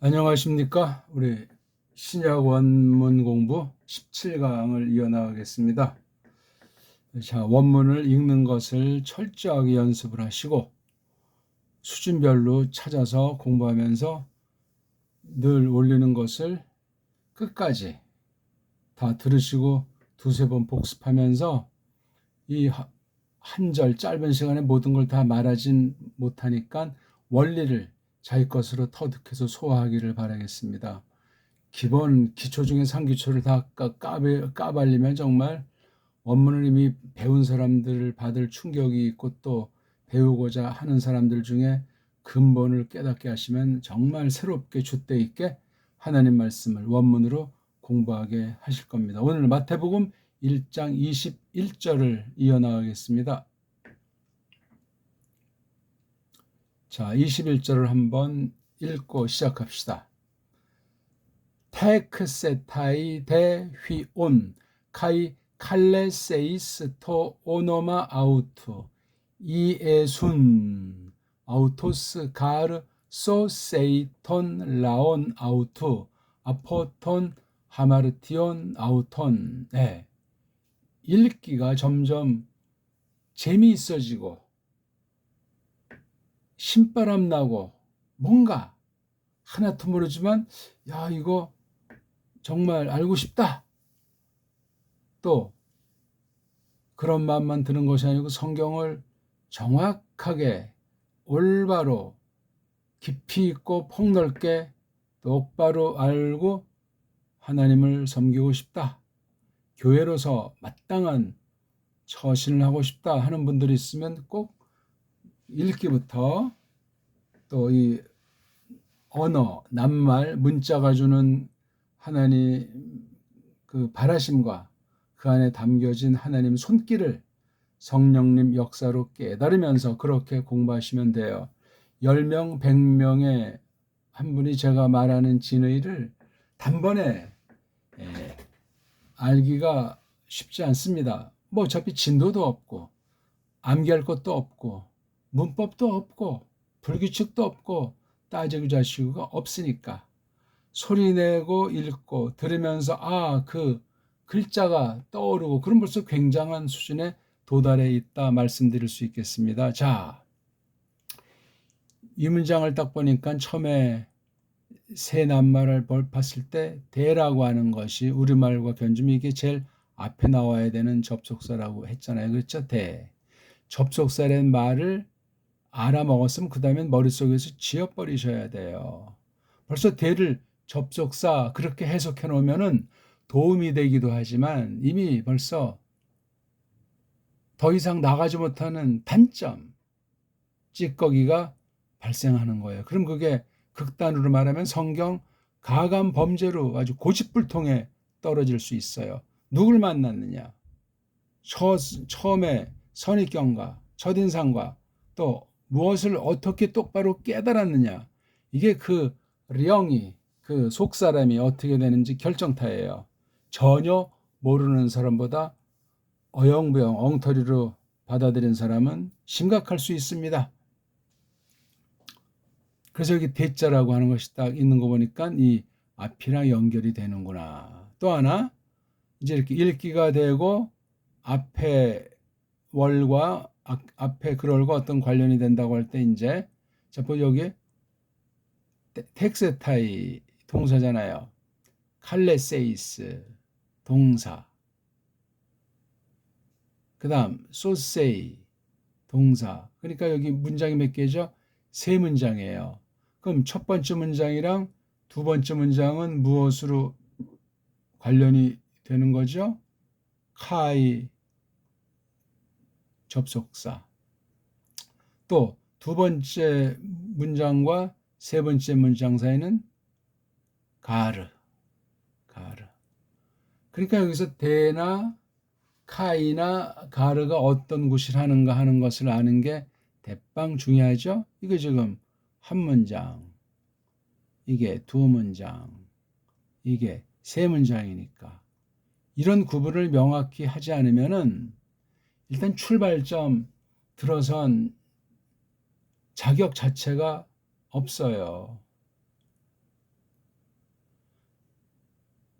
안녕하십니까? 우리 신약 원문 공부 17강을 이어나가겠습니다. 자, 원문을 읽는 것을 철저하게 연습을 하시고 수준별로 찾아서 공부하면서 늘 올리는 것을 끝까지 다 들으시고 두세 번 복습하면서 이 한 절 짧은 시간에 모든 걸 다 말하진 못하니까 원리를 자기 것으로 터득해서 소화하기를 바라겠습니다. 기본 기초 중에 상기초를 다 까발리면 정말 원문을 이미 배운 사람들을 받을 충격이 있고 또 배우고자 하는 사람들 중에 근본을 깨닫게 하시면 정말 새롭게 줏대 있게 하나님 말씀을 원문으로 공부하게 하실 겁니다. 오늘 마태복음 1장 21절을 이어나가겠습니다. 자, 21절을 한번 읽고 시작합시다. 테크세타이 데 휘온 카이 칼레세이스 토 오노마 아우투 이에순 아우토스 가르 소세이톤 라온 아우투 아포톤 하마르티온 아우톤. 네. 읽기가 점점 재미있어지고 신바람 나고 뭔가 하나도 모르지만 야 이거 정말 알고 싶다. 또 그런 마음만 드는 것이 아니고 성경을 정확하게 올바로 깊이 있고 폭넓게 똑바로 알고 하나님을 섬기고 싶다. 교회로서 마땅한 처신을 하고 싶다 하는 분들이 있으면 꼭 읽기부터 또 이 언어, 낱말, 문자가 주는 하나님 그 바라심과 그 안에 담겨진 하나님 손길을 성령님 역사로 깨달으면서 그렇게 공부하시면 돼요. 10명, 100명의 한 분이 제가 말하는 진의를 단번에 알기가 쉽지 않습니다. 뭐 어차피 진도도 없고 암기할 것도 없고 문법도 없고 불규칙도 없고 따지고 자시고가 없으니까 소리내고 읽고 들으면서 그 글자가 떠오르고 그럼 벌써 굉장한 수준에 도달해 있다 말씀드릴 수 있겠습니다. 자, 이 문장을 딱 보니까 처음에 새 낱말을 봤을 때 대라고 하는 것이 우리말과 견주면 이게 제일 앞에 나와야 되는 접속사라고 했잖아요. 그렇죠? 대. 접속사라는 말을 알아먹었으면 그 다음엔 머릿속에서 지워버리셔야 돼요. 벌써 대를 접속사 그렇게 해석해 놓으면은 도움이 되기도 하지만 이미 벌써 더 이상 나가지 못하는 단점, 찌꺼기가 발생하는 거예요. 그럼 그게 극단으로 말하면 성경 가감 범죄로 아주 고집불통에 떨어질 수 있어요. 누굴 만났느냐? 처음에 선입견과 첫인상과 또 무엇을 어떻게 똑바로 깨달았느냐? 이게 그 령이 그 속사람이 어떻게 되는지 결정타예요. 전혀 모르는 사람보다 어영부영 엉터리로 받아들인 사람은 심각할 수 있습니다. 그래서 여기 대자라고 하는 것이 딱 있는 거 보니까 이 앞이랑 연결이 되는구나. 또 하나 이제 이렇게 읽기가 되고 앞에 월과 앞에 글월과 어떤 관련이 된다고 할 때 이제 자, 여기 텍세타이 동사잖아요. 칼레세이스 동사. 그 다음 소세이 동사. 그러니까 여기 문장이 몇 개죠? 세 문장이에요. 그럼 첫 번째 문장이랑 두 번째 문장은 무엇으로 관련이 되는 거죠? 카이 접속사. 또 두 번째 문장과 세 번째 문장 사이는 가르. 그러니까 여기서 대나 카이나 가르가 어떤 굿을 하는가 하는 것을 아는 게 대빵 중요하죠. 이거 지금 한 문장, 이게 두 문장, 이게 세 문장이니까 이런 구분을 명확히 하지 않으면은 일단 출발점 들어선 자격 자체가 없어요.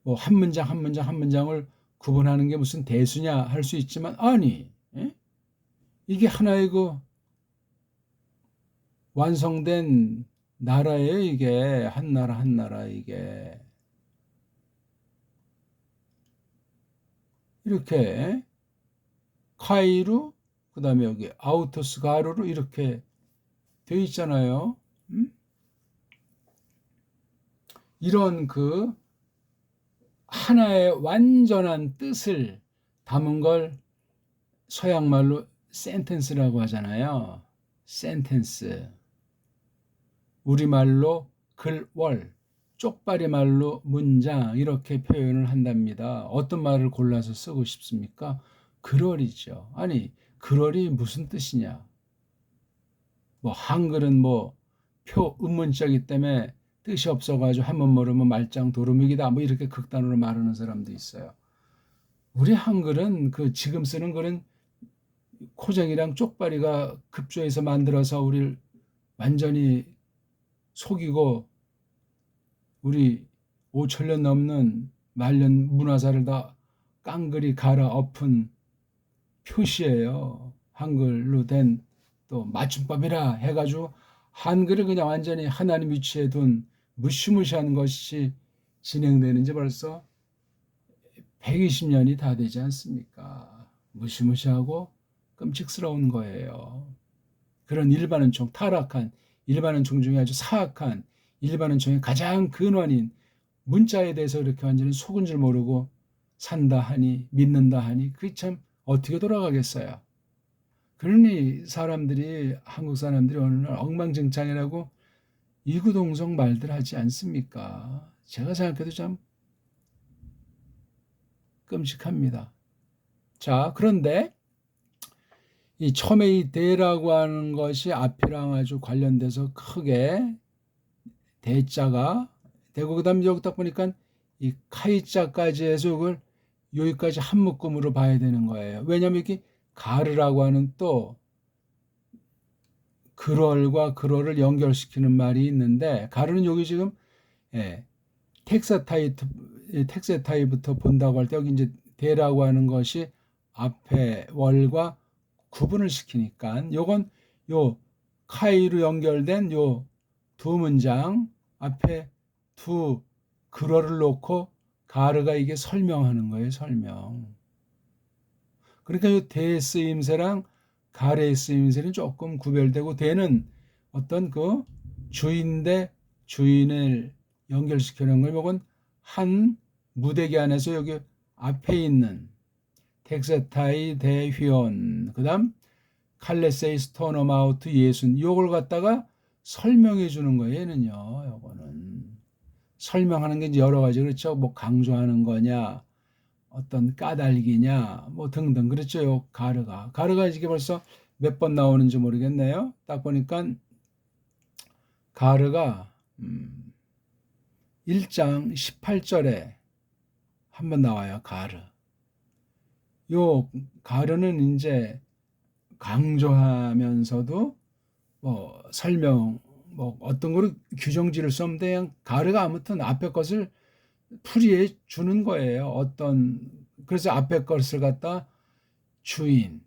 뭐 한 문장 한 문장 한 문장을 구분하는 게 무슨 대수냐 할 수 있지만 아니 예? 이게 하나의 그 완성된 나라예요. 이게 한 나라 한 나라 이게 이렇게 카이루 그다음에 여기 아우토스 가루로 이렇게 되어 있잖아요. 이런 그 하나의 완전한 뜻을 담은 걸 서양말로 센텐스라고 하잖아요. 센텐스. 우리말로 글월, 쪽발이말로 문장 이렇게 표현을 한답니다. 어떤 말을 골라서 쓰고 싶습니까? 글월이죠. 아니, 글월이 무슨 뜻이냐? 뭐 한글은 뭐 표 음문자이기 때문에 뜻이 없어가지고 한번 모르면 말짱 도루묵이다 뭐 이렇게 극단으로 말하는 사람도 있어요. 우리 한글은 그 지금 쓰는 글은 코쟁이랑 쪽발이가 급조해서 만들어서 우리를 완전히 속이고 우리 5천년 넘는 말년 문화사를 다 깡그리 갈아엎은 표시예요. 한글로 된 또 맞춤법이라 해가지고 한글을 그냥 완전히 하나님 위치에 둔 무시무시한 것이 진행되는 지 벌써 120년이 다 되지 않습니까? 무시무시하고 끔찍스러운 거예요. 그런 일반은총, 타락한 일반은총 중에 아주 사악한 일반은총의 가장 근원인 문자에 대해서 이렇게 완전히 속은 줄 모르고 산다 하니 믿는다 하니 그게 참 어떻게 돌아가겠어요. 그러니 사람들이 한국 사람들이 어느 날 엉망진창이라고 이구동성 말들 하지 않습니까? 제가 생각해도 참 끔찍합니다. 자, 그런데 이 처음에 이 대라고 하는 것이 앞이랑 아주 관련돼서 크게 대자가 되고 그다음에 여기 딱 보니까 이 카이자까지 해서 이걸 여기까지 한 묶음으로 봐야 되는 거예요. 왜냐하면 이게 가르라고 하는 또 그럴과 그럴을 연결시키는 말이 있는데 가르는 여기 지금 예, 텍사타이부터 본다고 할 때 여기 이제 대라고 하는 것이 앞에 월과 구분을 시키니까 요건 요 카이로 연결된 요 두 문장 앞에 두 그러를 놓고 가르가 이게 설명하는 거예요. 설명. 그러니까 요 대 쓰임새랑 가르의 쓰임새는 조금 구별되고 대는 어떤 그 주인 대 주인을 연결시키는 걸 요건 한 무대기 안에서 여기 앞에 있는 텍세타이 대휘원 그다음 칼레세이스 토너마우트 예순 요걸 갖다가 설명해 주는 거예요. 얘는요. 요거는 설명하는 게 이제 여러 가지 그렇죠. 뭐 강조하는 거냐, 어떤 까닭이냐, 뭐 등등 그렇죠. 요 가르가 이게 벌써 몇 번 나오는지 모르겠네요. 딱 보니까 가르가 1장 18절에 한번 나와요. 가르. 요 가르는 이제 강조하면서도 뭐 설명 뭐 어떤 거를 규정 지을 수 없는데 그냥 가르가 아무튼 앞에 것을 풀이해 주는 거예요. 어떤 그래서 앞에 것을 갖다 주인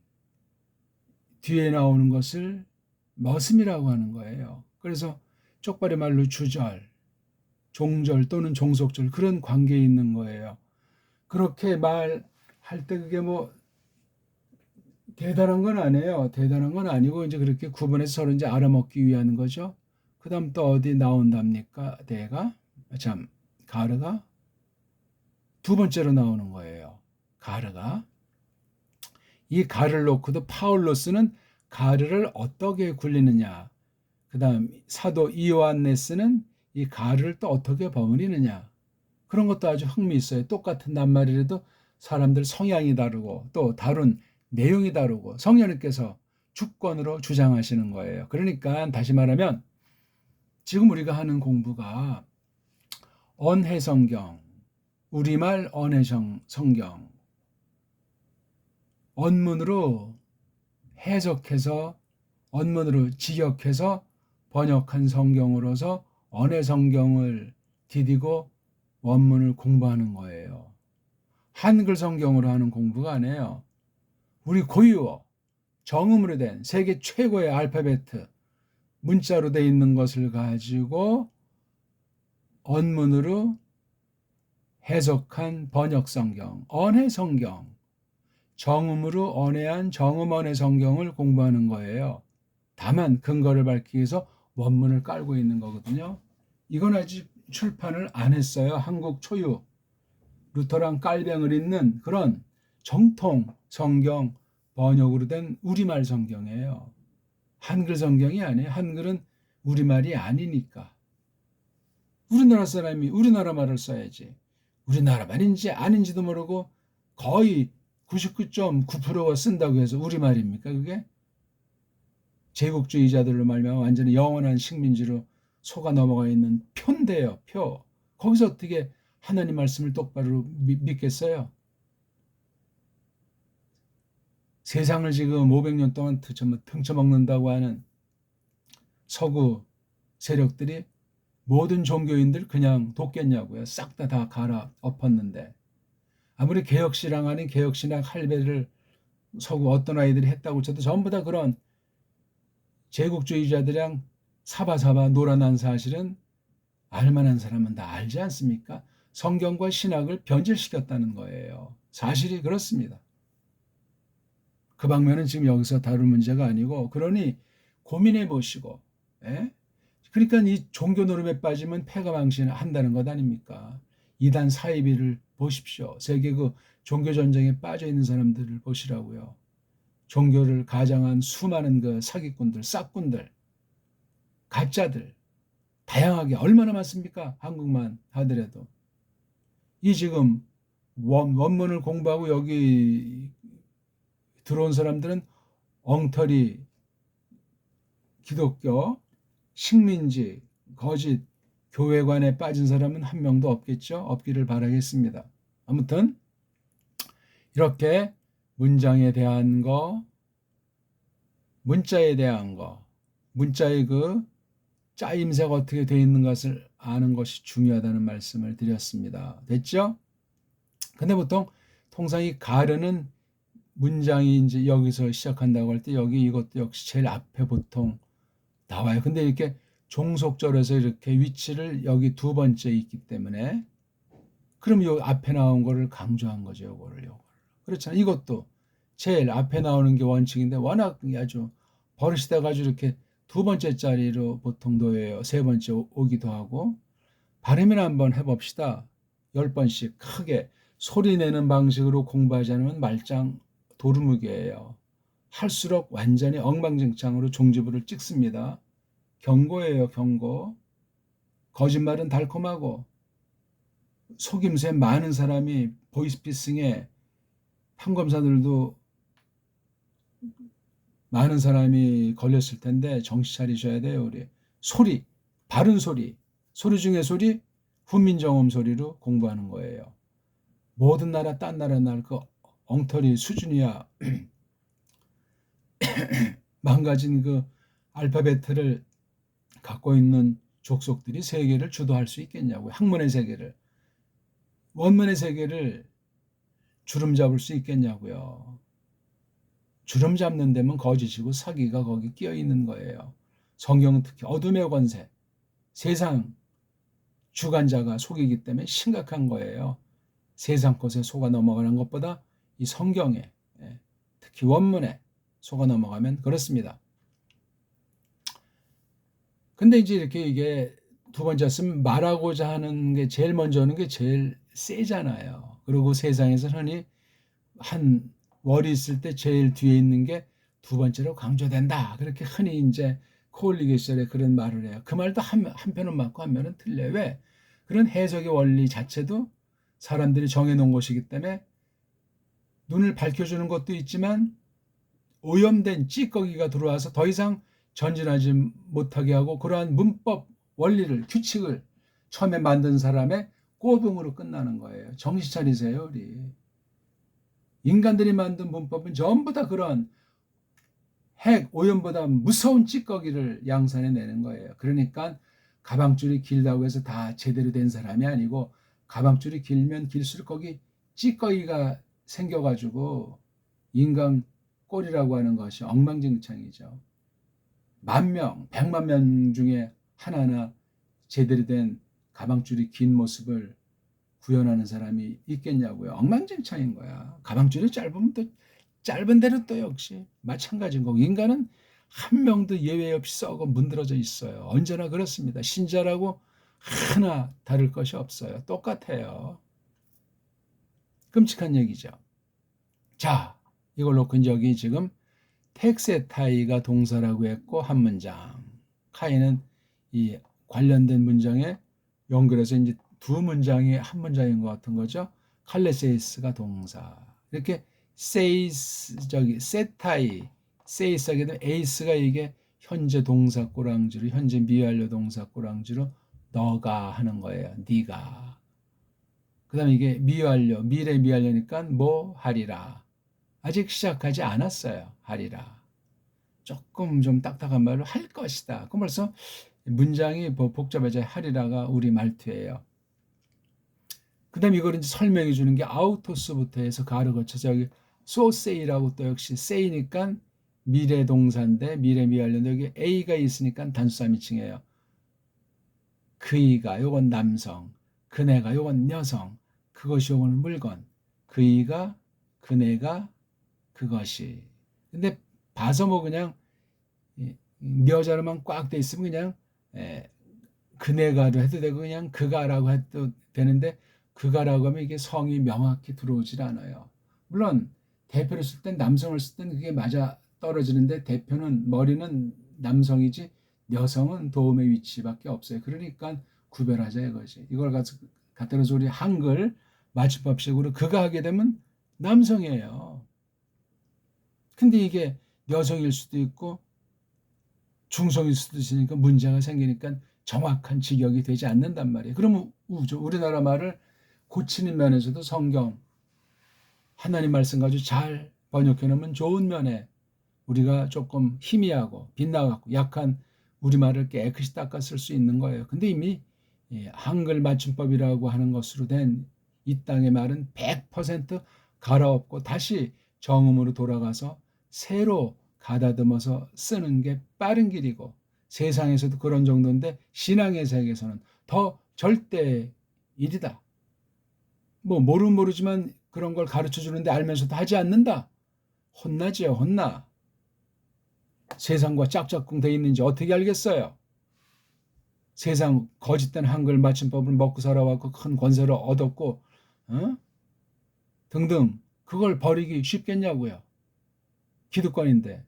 뒤에 나오는 것을 머슴이라고 하는 거예요. 그래서 쪽발의 말로 주절, 종절 또는 종속절 그런 관계에 있는 거예요. 그렇게 말할 때 그게 뭐 대단한 건 아니에요. 대단한 건 아니고 이제 그렇게 구분해서 서로 이제 알아먹기 위한 거죠. 그다음 또 어디 나온답니까? 대가 참 가르가 두 번째로 나오는 거예요. 가르가 이 가르를 놓고도 파울로스는 가르를 어떻게 굴리느냐. 그다음 사도 이오안네스는 이 가르를 또 어떻게 버무리느냐. 그런 것도 아주 흥미있어요. 똑같은 낱말이라도 사람들 성향이 다르고 또 다룬 내용이 다르고 성령님께서 주권으로 주장하시는 거예요. 그러니까 다시 말하면 지금 우리가 하는 공부가 언해성경, 우리말 언해성경, 언문으로 해석해서 언문으로 직역해서 번역한 성경으로서 언해성경을 디디고 원문을 공부하는 거예요. 한글 성경으로 하는 공부가 아니에요. 우리 고유어, 정음으로 된 세계 최고의 알파벳, 문자로 돼 있는 것을 가지고 언문으로 해석한 번역 성경, 언해 성경, 정음으로 언해한 정음언해 성경을 공부하는 거예요. 다만 근거를 밝히기 위해서 원문을 깔고 있는 거거든요. 이건 아직 출판을 안 했어요. 한국 초유 루터랑 깔병을 잇는 그런 정통 성경 번역으로 된 우리말 성경이에요. 한글 성경이 아니에요. 한글은 우리말이 아니니까. 우리나라 사람이 우리나라 말을 써야지. 우리나라 말인지 아닌지도 모르고 거의 99.9%가 쓴다고 해서 우리말입니까 그게? 제국주의자들로 말미암아 완전히 영원한 식민지로 속아 넘어가 있는 표인데요. 표. 거기서 어떻게 하나님 말씀을 똑바로 믿겠어요? 세상을 지금 500년 동안 등쳐먹는다고 하는 서구 세력들이 모든 종교인들 그냥 돕겠냐고요. 싹 다 갈아엎었는데. 아무리 개혁신앙 아닌 개혁신앙 할배를 서구 어떤 아이들이 했다고 쳐도 전부 다 그런 제국주의자들이랑 사바사바 놀아난 사실은 알만한 사람은 다 알지 않습니까? 성경과 신학을 변질시켰다는 거예요. 사실이 그렇습니다. 그 방면은 지금 여기서 다룰 문제가 아니고 그러니 고민해 보시고 그러니까 이 종교 노름에 빠지면 패가망신한다는 것 아닙니까? 이단 사이비를 보십시오. 세계 그 종교 전쟁에 빠져 있는 사람들을 보시라고요. 종교를 가장한 수많은 그 사기꾼들, 싹꾼들, 가짜들 다양하게 얼마나 많습니까? 한국만 하더라도. 이 지금 원문을 공부하고 여기 들어온 사람들은 엉터리, 기독교, 식민지, 거짓, 교회관에 빠진 사람은 한 명도 없겠죠? 없기를 바라겠습니다. 아무튼 이렇게 문장에 대한 거, 문자에 대한 거, 문자의 그 짜임새가 어떻게 되어 있는 것을 아는 것이 중요하다는 말씀을 드렸습니다. 됐죠? 근데 보통 통상 이 가르는 문장이 이제 여기서 시작한다고 할 때 여기 이것도 역시 제일 앞에 보통 나와요. 근데 이렇게 종속절에서 이렇게 위치를 여기 두 번째 있기 때문에 그럼 요 앞에 나온 거를 강조한 거죠. 요거를. 그렇잖아요. 이것도 제일 앞에 나오는 게 원칙인데 워낙 아주 버릇이 돼가지고 이렇게 두 번째 자리로 보통 놓여요. 세 번째 오기도 하고. 발음이나 한번 해봅시다. 10번씩 크게 소리 내는 방식으로 공부하지 않으면 말짱 도루묵이에요. 할수록 완전히 엉망진창으로 종지부를 찍습니다. 경고예요, 경고. 거짓말은 달콤하고 속임수에 많은 사람이 보이스피싱에 판검사들도 많은 사람이 걸렸을 텐데 정신 차리셔야 돼요, 우리. 소리, 바른 소리, 소리 중에 소리, 훈민정음 소리로 공부하는 거예요. 모든 나라, 딴 나라 그 엉터리 수준이야. 망가진 그 알파벳을 갖고 있는 족속들이 세계를 주도할 수 있겠냐고요. 학문의 세계를. 원문의 세계를 주름 잡을 수 있겠냐고요. 주름 잡는 데면 거짓이고 사기가 거기 끼어 있는 거예요. 성경은 특히 어둠의 권세, 세상 주관자가 속이기 때문에 심각한 거예요. 세상 것에 속아 넘어가는 것보다 이 성경에 특히 원문에 속아 넘어가면 그렇습니다. 근데 이제 이렇게 이게 두 번째 쓰면 말하고자 하는 게 제일 먼저 오는 게 제일 세잖아요. 그리고 세상에서 흔히 한 월이 있을 때 제일 뒤에 있는 게 두 번째로 강조된다. 그렇게 흔히 이제 코올리게 시절에 그런 말을 해요. 그 말도 한편은 맞고 한편은 틀려요. 왜? 그런 해석의 원리 자체도 사람들이 정해놓은 것이기 때문에 눈을 밝혀주는 것도 있지만 오염된 찌꺼기가 들어와서 더 이상 전진하지 못하게 하고 그러한 문법 원리를 규칙을 처음에 만든 사람의 꼬등으로 끝나는 거예요. 정신 차리세요, 우리. 인간들이 만든 문법은 전부 다 그런 핵 오염보다 무서운 찌꺼기를 양산해 내는 거예요. 그러니까 가방줄이 길다고 해서 다 제대로 된 사람이 아니고 가방줄이 길면 길수록 거기 찌꺼기가 생겨가지고 인간 꼴이라고 하는 것이 엉망진창이죠. 10,000명, 100만 명 중에 하나하나 제대로 된 가방줄이 긴 모습을 구현하는 사람이 있겠냐고요. 엉망진창인 거야. 가방줄이 짧으면 또 짧은 대로 또 역시 마찬가지인 거고, 인간은 한 명도 예외 없이 썩어 문드러져 있어요. 언제나 그렇습니다. 신자라고 하나 다를 것이 없어요. 똑같아요. 끔찍한 얘기죠. 자, 이걸 놓고 이제 여기 지금 텍세타이가 동사라고 했고 한 문장, 카이는 이 관련된 문장에 연결해서 이제 두 문장이 한 문장인 것 같은 거죠. 칼레세이스가 동사. 이렇게 세이스 세타이 세이스 하게 되면 에이스가 이게 현재 동사 꼬랑지로, 현재 미완료 동사 꼬랑지로 너가 하는 거예요. 네가. 그다음에 이게 미완료, 미래 미완료니까 뭐 하리라. 아직 시작하지 않았어요. 하리라. 조금 좀 딱딱한 말로 할 것이다. 그럼 벌써 문장이 뭐 복잡해져. 하리라가 우리 말투예요. 그 다음에 이걸 이제 설명해 주는 게 아우토스부터 해서 가를 거쳐서 여기 소세이라고 또 역시 세이니까 미래 동사인데 미래 미완료인데 여기 A가 있으니까 단수 3인칭이에요. 그이가 요건 남성, 그네가 요건 여성, 그것이 요건 물건, 그이가 그네가 그것이. 근데 봐서 뭐 그냥 여자로만 꽉 돼 있으면 그냥 그네가도 해도 되고 그냥 그가라고 해도 되는데 그가라고 하면 이게 성이 명확히 들어오질 않아요. 물론 대표를 쓸 땐 남성을 쓸 땐 그게 맞아 떨어지는데 대표는 머리는 남성이지 여성은 도움의 위치밖에 없어요. 그러니까 구별하자 이거지. 이걸 갖다 놓서 우리 한글 맞춤법식으로 그가 하게 되면 남성이에요. 근데 이게 여성일 수도 있고 중성일 수도 있으니까 문제가 생기니까 정확한 직역이 되지 않는단 말이에요. 그러면 우리나라 말을 고치는 면에서도 성경 하나님 말씀 가지고 잘 번역해 놓으면 좋은 면에 우리가 조금 희미하고 빗나갔고 약한 우리말을 깨끗이 닦아 쓸 수 있는 거예요. 근데 이미 한글 맞춤법이라고 하는 것으로 된 이 땅의 말은 100% 갈아엎고 다시 정음으로 돌아가서 새로 가다듬어서 쓰는 게 빠른 길이고, 세상에서도 그런 정도인데 신앙의 세계에서는 더 절대 일이다. 뭐 모르지만 그런 걸 가르쳐 주는데 알면서도 하지 않는다. 혼나지요, 혼나. 세상과 짝짝꿍 돼 있는지 어떻게 알겠어요? 세상 거짓된 한글 맞춤법을 먹고 살아왔고 큰 권세를 얻었고 등등, 그걸 버리기 쉽겠냐고요. 기득권인데.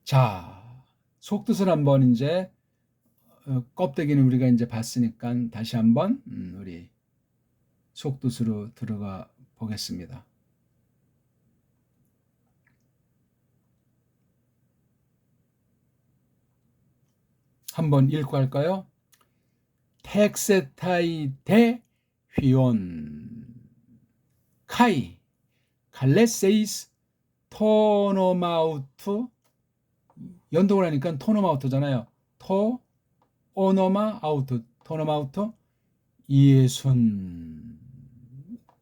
자, 속뜻을 한번 이제 껍데기는 우리가 이제 봤으니까 다시 한번 우리 속뜻으로 들어가 보겠습니다. 한번 읽고 할까요? 텍세타이 대 휘온 카이 칼레세이스 토노마우트, 연동을 하니까 토노마우트잖아요. 오노마아우트, 토노마우트 이예순.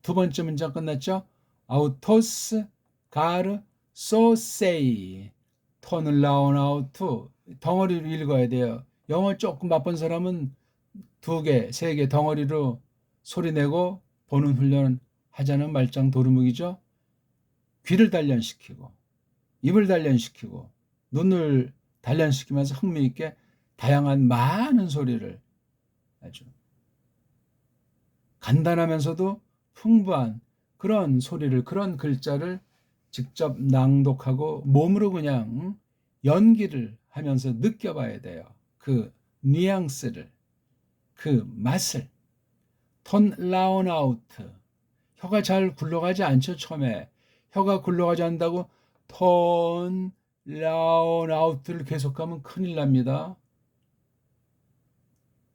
두 번째 문장 끝났죠? 아우토스 가르 소세이 톤을 라온아우트. 덩어리로 읽어야 돼요. 영어 조금 바쁜 사람은 2개, 3개 덩어리로 소리내고 보는 훈련 하자는 말짱 도루묵이죠. 귀를 단련시키고 입을 단련시키고 눈을 단련시키면서 흥미있게 다양한 많은 소리를, 아주 간단하면서도 풍부한 그런 소리를, 그런 글자를 직접 낭독하고 몸으로 그냥 연기를 하면서 느껴봐야 돼요. 그 뉘앙스를, 그 맛을. 톤 라운 아우트. 혀가 잘 굴러가지 않죠. 처음에 혀가 굴러가지 않는다고 톤 라운 아우트를 계속하면 큰일 납니다.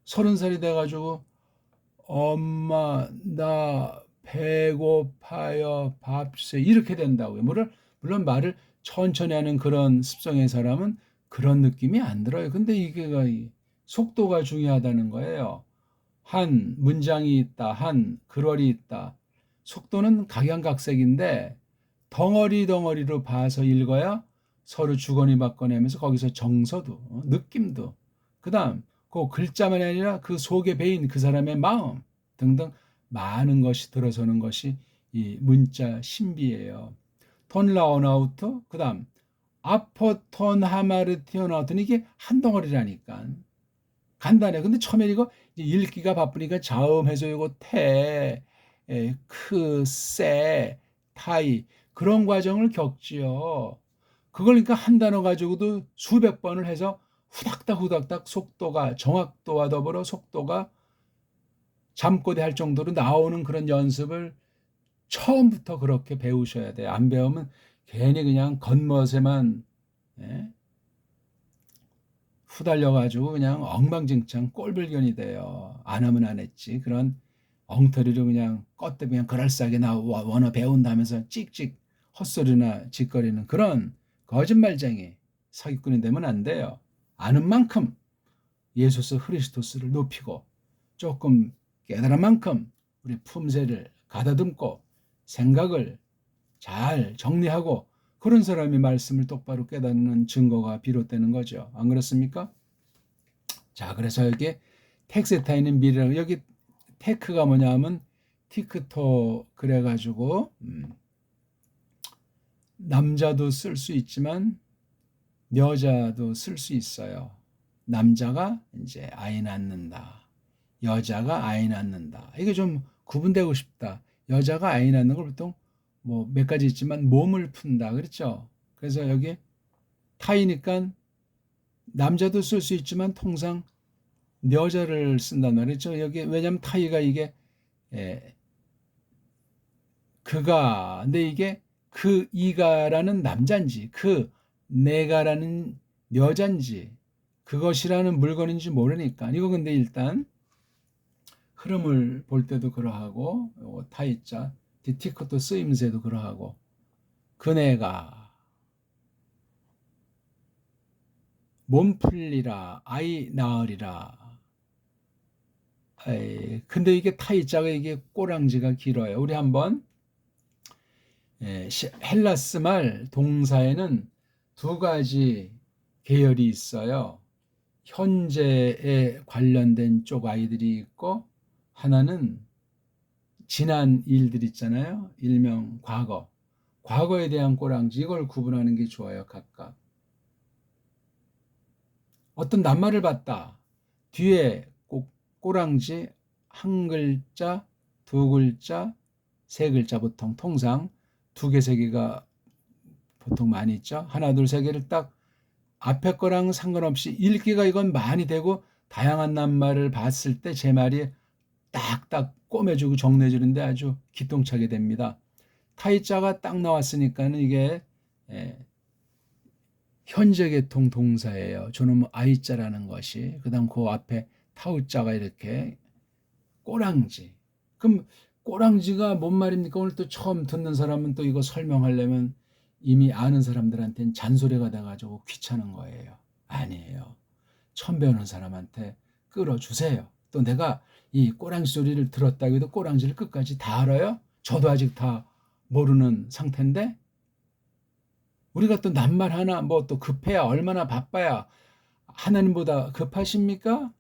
30살이 돼가지고 엄마 나 배고파요 밥세 이렇게 된다고요. 물론 말을 천천히 하는 그런 습성의 사람은 그런 느낌이 안 들어요. 근데 이게 속도가 중요하다는 거예요. 한 문장이 있다, 한 글월이 있다. 속도는 각양각색인데 덩어리 덩어리로 봐서 읽어야 서로 주거니 받거니 하면서 거기서 정서도 느낌도 그다음 그 글자만이 아니라 그 속에 배인 그 사람의 마음 등등 많은 것이 들어서는 것이 이 문자 신비예요. 톤 라운아우트 그다음 아포톤 하마르티오나우트는 이게 한 덩어리라니까 간단해. 근데 처음에 이거 읽기가 바쁘니까 자음 해서 이거 태, 크, 세, 타이 그런 과정을 겪지요. 그걸 그러니까 한 단어 가지고도 수백 번을 해서 후닥닥 후닥닥 속도가 정확도와 더불어 속도가 잠꼬대 할 정도로 나오는 그런 연습을 처음부터 그렇게 배우셔야 돼요. 안 배우면 괜히 그냥 겉멋에만 예? 후달려가지고 그냥 엉망진창 꼴불견이 돼요. 안 하면 안 했지. 그런 엉터리로 그냥 껐대 그냥 그럴싸하게 나 원어 배운다면서 찍찍 헛소리나 짓거리는 그런 거짓말쟁이 사기꾼이 되면 안 돼요. 아는 만큼 예수스 그리스도스를 높이고 조금 깨달은 만큼 우리 품새를 가다듬고 생각을 잘 정리하고 그런 사람이 말씀을 똑바로 깨닫는 증거가 비롯되는 거죠. 안 그렇습니까? 자, 그래서 여기 텍스타에 있는 미래라고 여기 테크가 뭐냐 하면 티크토 그래가지고 남자도 쓸 수 있지만 여자도 쓸 수 있어요. 남자가 이제 아이 낳는다. 여자가 아이 낳는다. 이게 좀 구분되고 싶다. 여자가 아이 낳는 걸 보통 뭐 몇 가지 있지만 몸을 푼다. 그렇죠? 그래서 여기 타이니까 남자도 쓸 수 있지만 통상 여자를 쓴단 말이죠. 여기 왜냐면 타이가 이게 예, 그가 근데 이게 그 이가라는 남잔지 그 내가라는 여잔지 그것이라는 물건인지 모르니까 이거 근데 일단 흐름을 볼 때도 그러하고 타이자 디티커도 쓰임새도 그러하고 그네가 몸 풀리라 아이 낳으리라 근데 이게 타이자가 이게 꼬랑지가 길어요. 우리 한번 헬라스 말 동사에는 두 가지 계열이 있어요. 현재에 관련된 쪽 아이들이 있고 하나는 지난 일들 있잖아요. 일명 과거. 과거에 대한 꼬랑지 이걸 구분하는 게 좋아요. 각각. 어떤 낱말을 봤다. 뒤에 꼭 꼬랑지 한 글자, 두 글자, 세 글자 보통 통상 두 개, 세 개가 보통 많이 있죠. 하나, 둘, 세 개를 딱 앞에 거랑 상관없이 읽기가 이건 많이 되고 다양한 낱말을 봤을 때 제 말이 딱딱 꼬매주고 정리해주는데 아주 기똥차게 됩니다. 타이자가 딱 나왔으니까는 이게 현재 계통 동사예요. 저는 아이자라는 것이 그다음 그 앞에 타우자가 이렇게 꼬랑지. 그럼 꼬랑지가 뭔 말입니까? 오늘 또 처음 듣는 사람은 또 이거 설명하려면 이미 아는 사람들한테는 잔소리가 돼가지고 귀찮은 거예요. 아니에요. 처음 배우는 사람한테 끌어주세요. 또 내가 이 꼬랑지 소리를 들었다고 해도 꼬랑지를 끝까지 다 알아요? 저도 아직 다 모르는 상태인데 우리가 또 낱말 하나 뭐 또 급해야 얼마나 바빠야 하나님보다 급하십니까?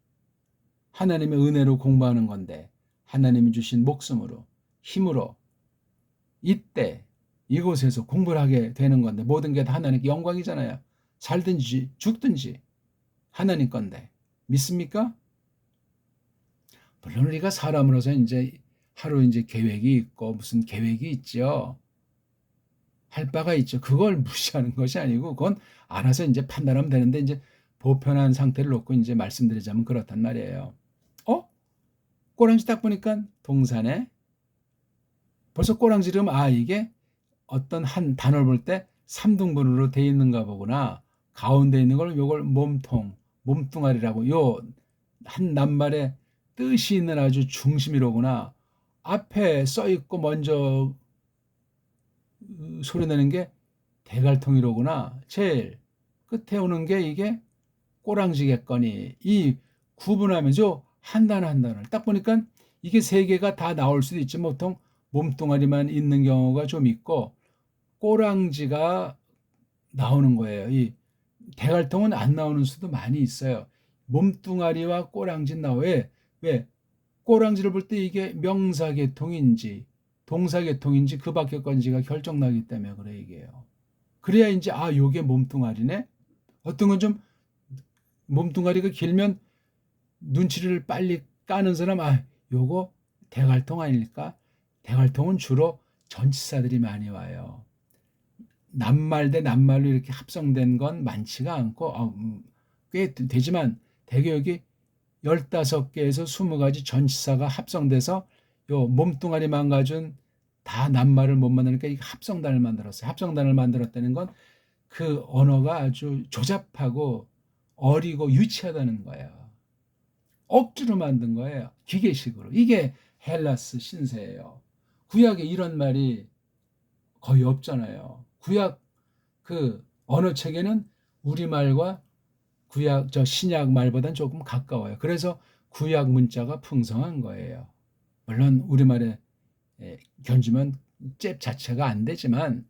하나님의 은혜로 공부하는 건데 하나님이 주신 목숨으로 힘으로 이때 이곳에서 공부를 하게 되는 건데 모든 게 다 하나님께 영광이잖아요. 살든지 죽든지 하나님 건데 믿습니까? 물론 우리가 사람으로서 이제 하루 이제 계획이 있고 무슨 계획이 있죠. 할 바가 있죠. 그걸 무시하는 것이 아니고 그건 알아서 이제 판단하면 되는데 이제 보편한 상태를 놓고 이제 말씀드리자면 그렇단 말이에요. 꼬랑지 딱 보니까 동사네. 벌써 꼬랑지름 이게 어떤 한 단어를 볼 때 3등분으로 돼 있는가 보구나. 가운데 있는 걸 요걸 몸통, 몸뚱아리라고 요 한 낱말에 뜻이 있는 아주 중심이로구나. 앞에 써 있고 먼저 소리 내는 게 대갈통이로구나. 제일 끝에 오는 게 이게 꼬랑지겠거니. 이 구분하면서 한 단 한 단을 딱 보니까 이게 세 개가 다 나올 수도 있지 보통 몸뚱아리만 있는 경우가 좀 있고 꼬랑지가 나오는 거예요. 이 대갈통은 안 나오는 수도 많이 있어요. 몸뚱아리와 꼬랑지 나와요. 왜? 꼬랑지를 볼 때 이게 명사계통인지 동사계통인지 그 밖에 건지가 결정나기 때문에 그래 이게요. 그래야 이제 요게 몸뚱아리네. 어떤 건 좀 몸뚱아리가 길면 눈치를 빨리 까는 사람 요거 대갈통 아닐까? 대갈통은 주로 전치사들이 많이 와요. 낱말 대 낱말로 이렇게 합성된 건 많지가 않고 꽤 되지만 대개 여기 15개에서 20가지 전치사가 합성돼서 요 몸뚱아리만 가진 다 낱말을 못 만드니까 이 합성단을 만들었어요. 합성단을 만들었다는 건 그 언어가 아주 조잡하고 어리고 유치하다는 거예요. 억지로 만든 거예요. 기계식으로. 이게 헬라스 신세예요. 구약에 이런 말이 거의 없잖아요. 구약 그 언어 체계는 우리말과 구약 신약 말보다는 조금 가까워요. 그래서 구약 문자가 풍성한 거예요. 물론 우리말에 견주면 잽 자체가 안 되지만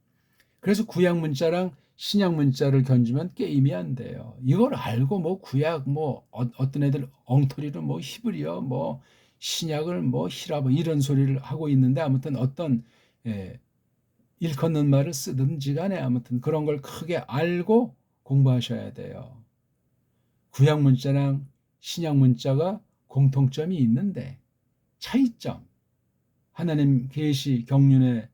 그래서 구약 문자랑 신약 문자를 견주면 게임이 안 돼요. 이걸 알고 뭐 구약 뭐 어떤 애들 엉터리로 뭐 히브리어 뭐 신약을 뭐 히라보 이런 소리를 하고 있는데 아무튼 어떤 일컫는 말을 쓰든지 간에 아무튼 그런 걸 크게 알고 공부하셔야 돼요. 구약 문자랑 신약 문자가 공통점이 있는데 차이점 하나님 계시 경륜에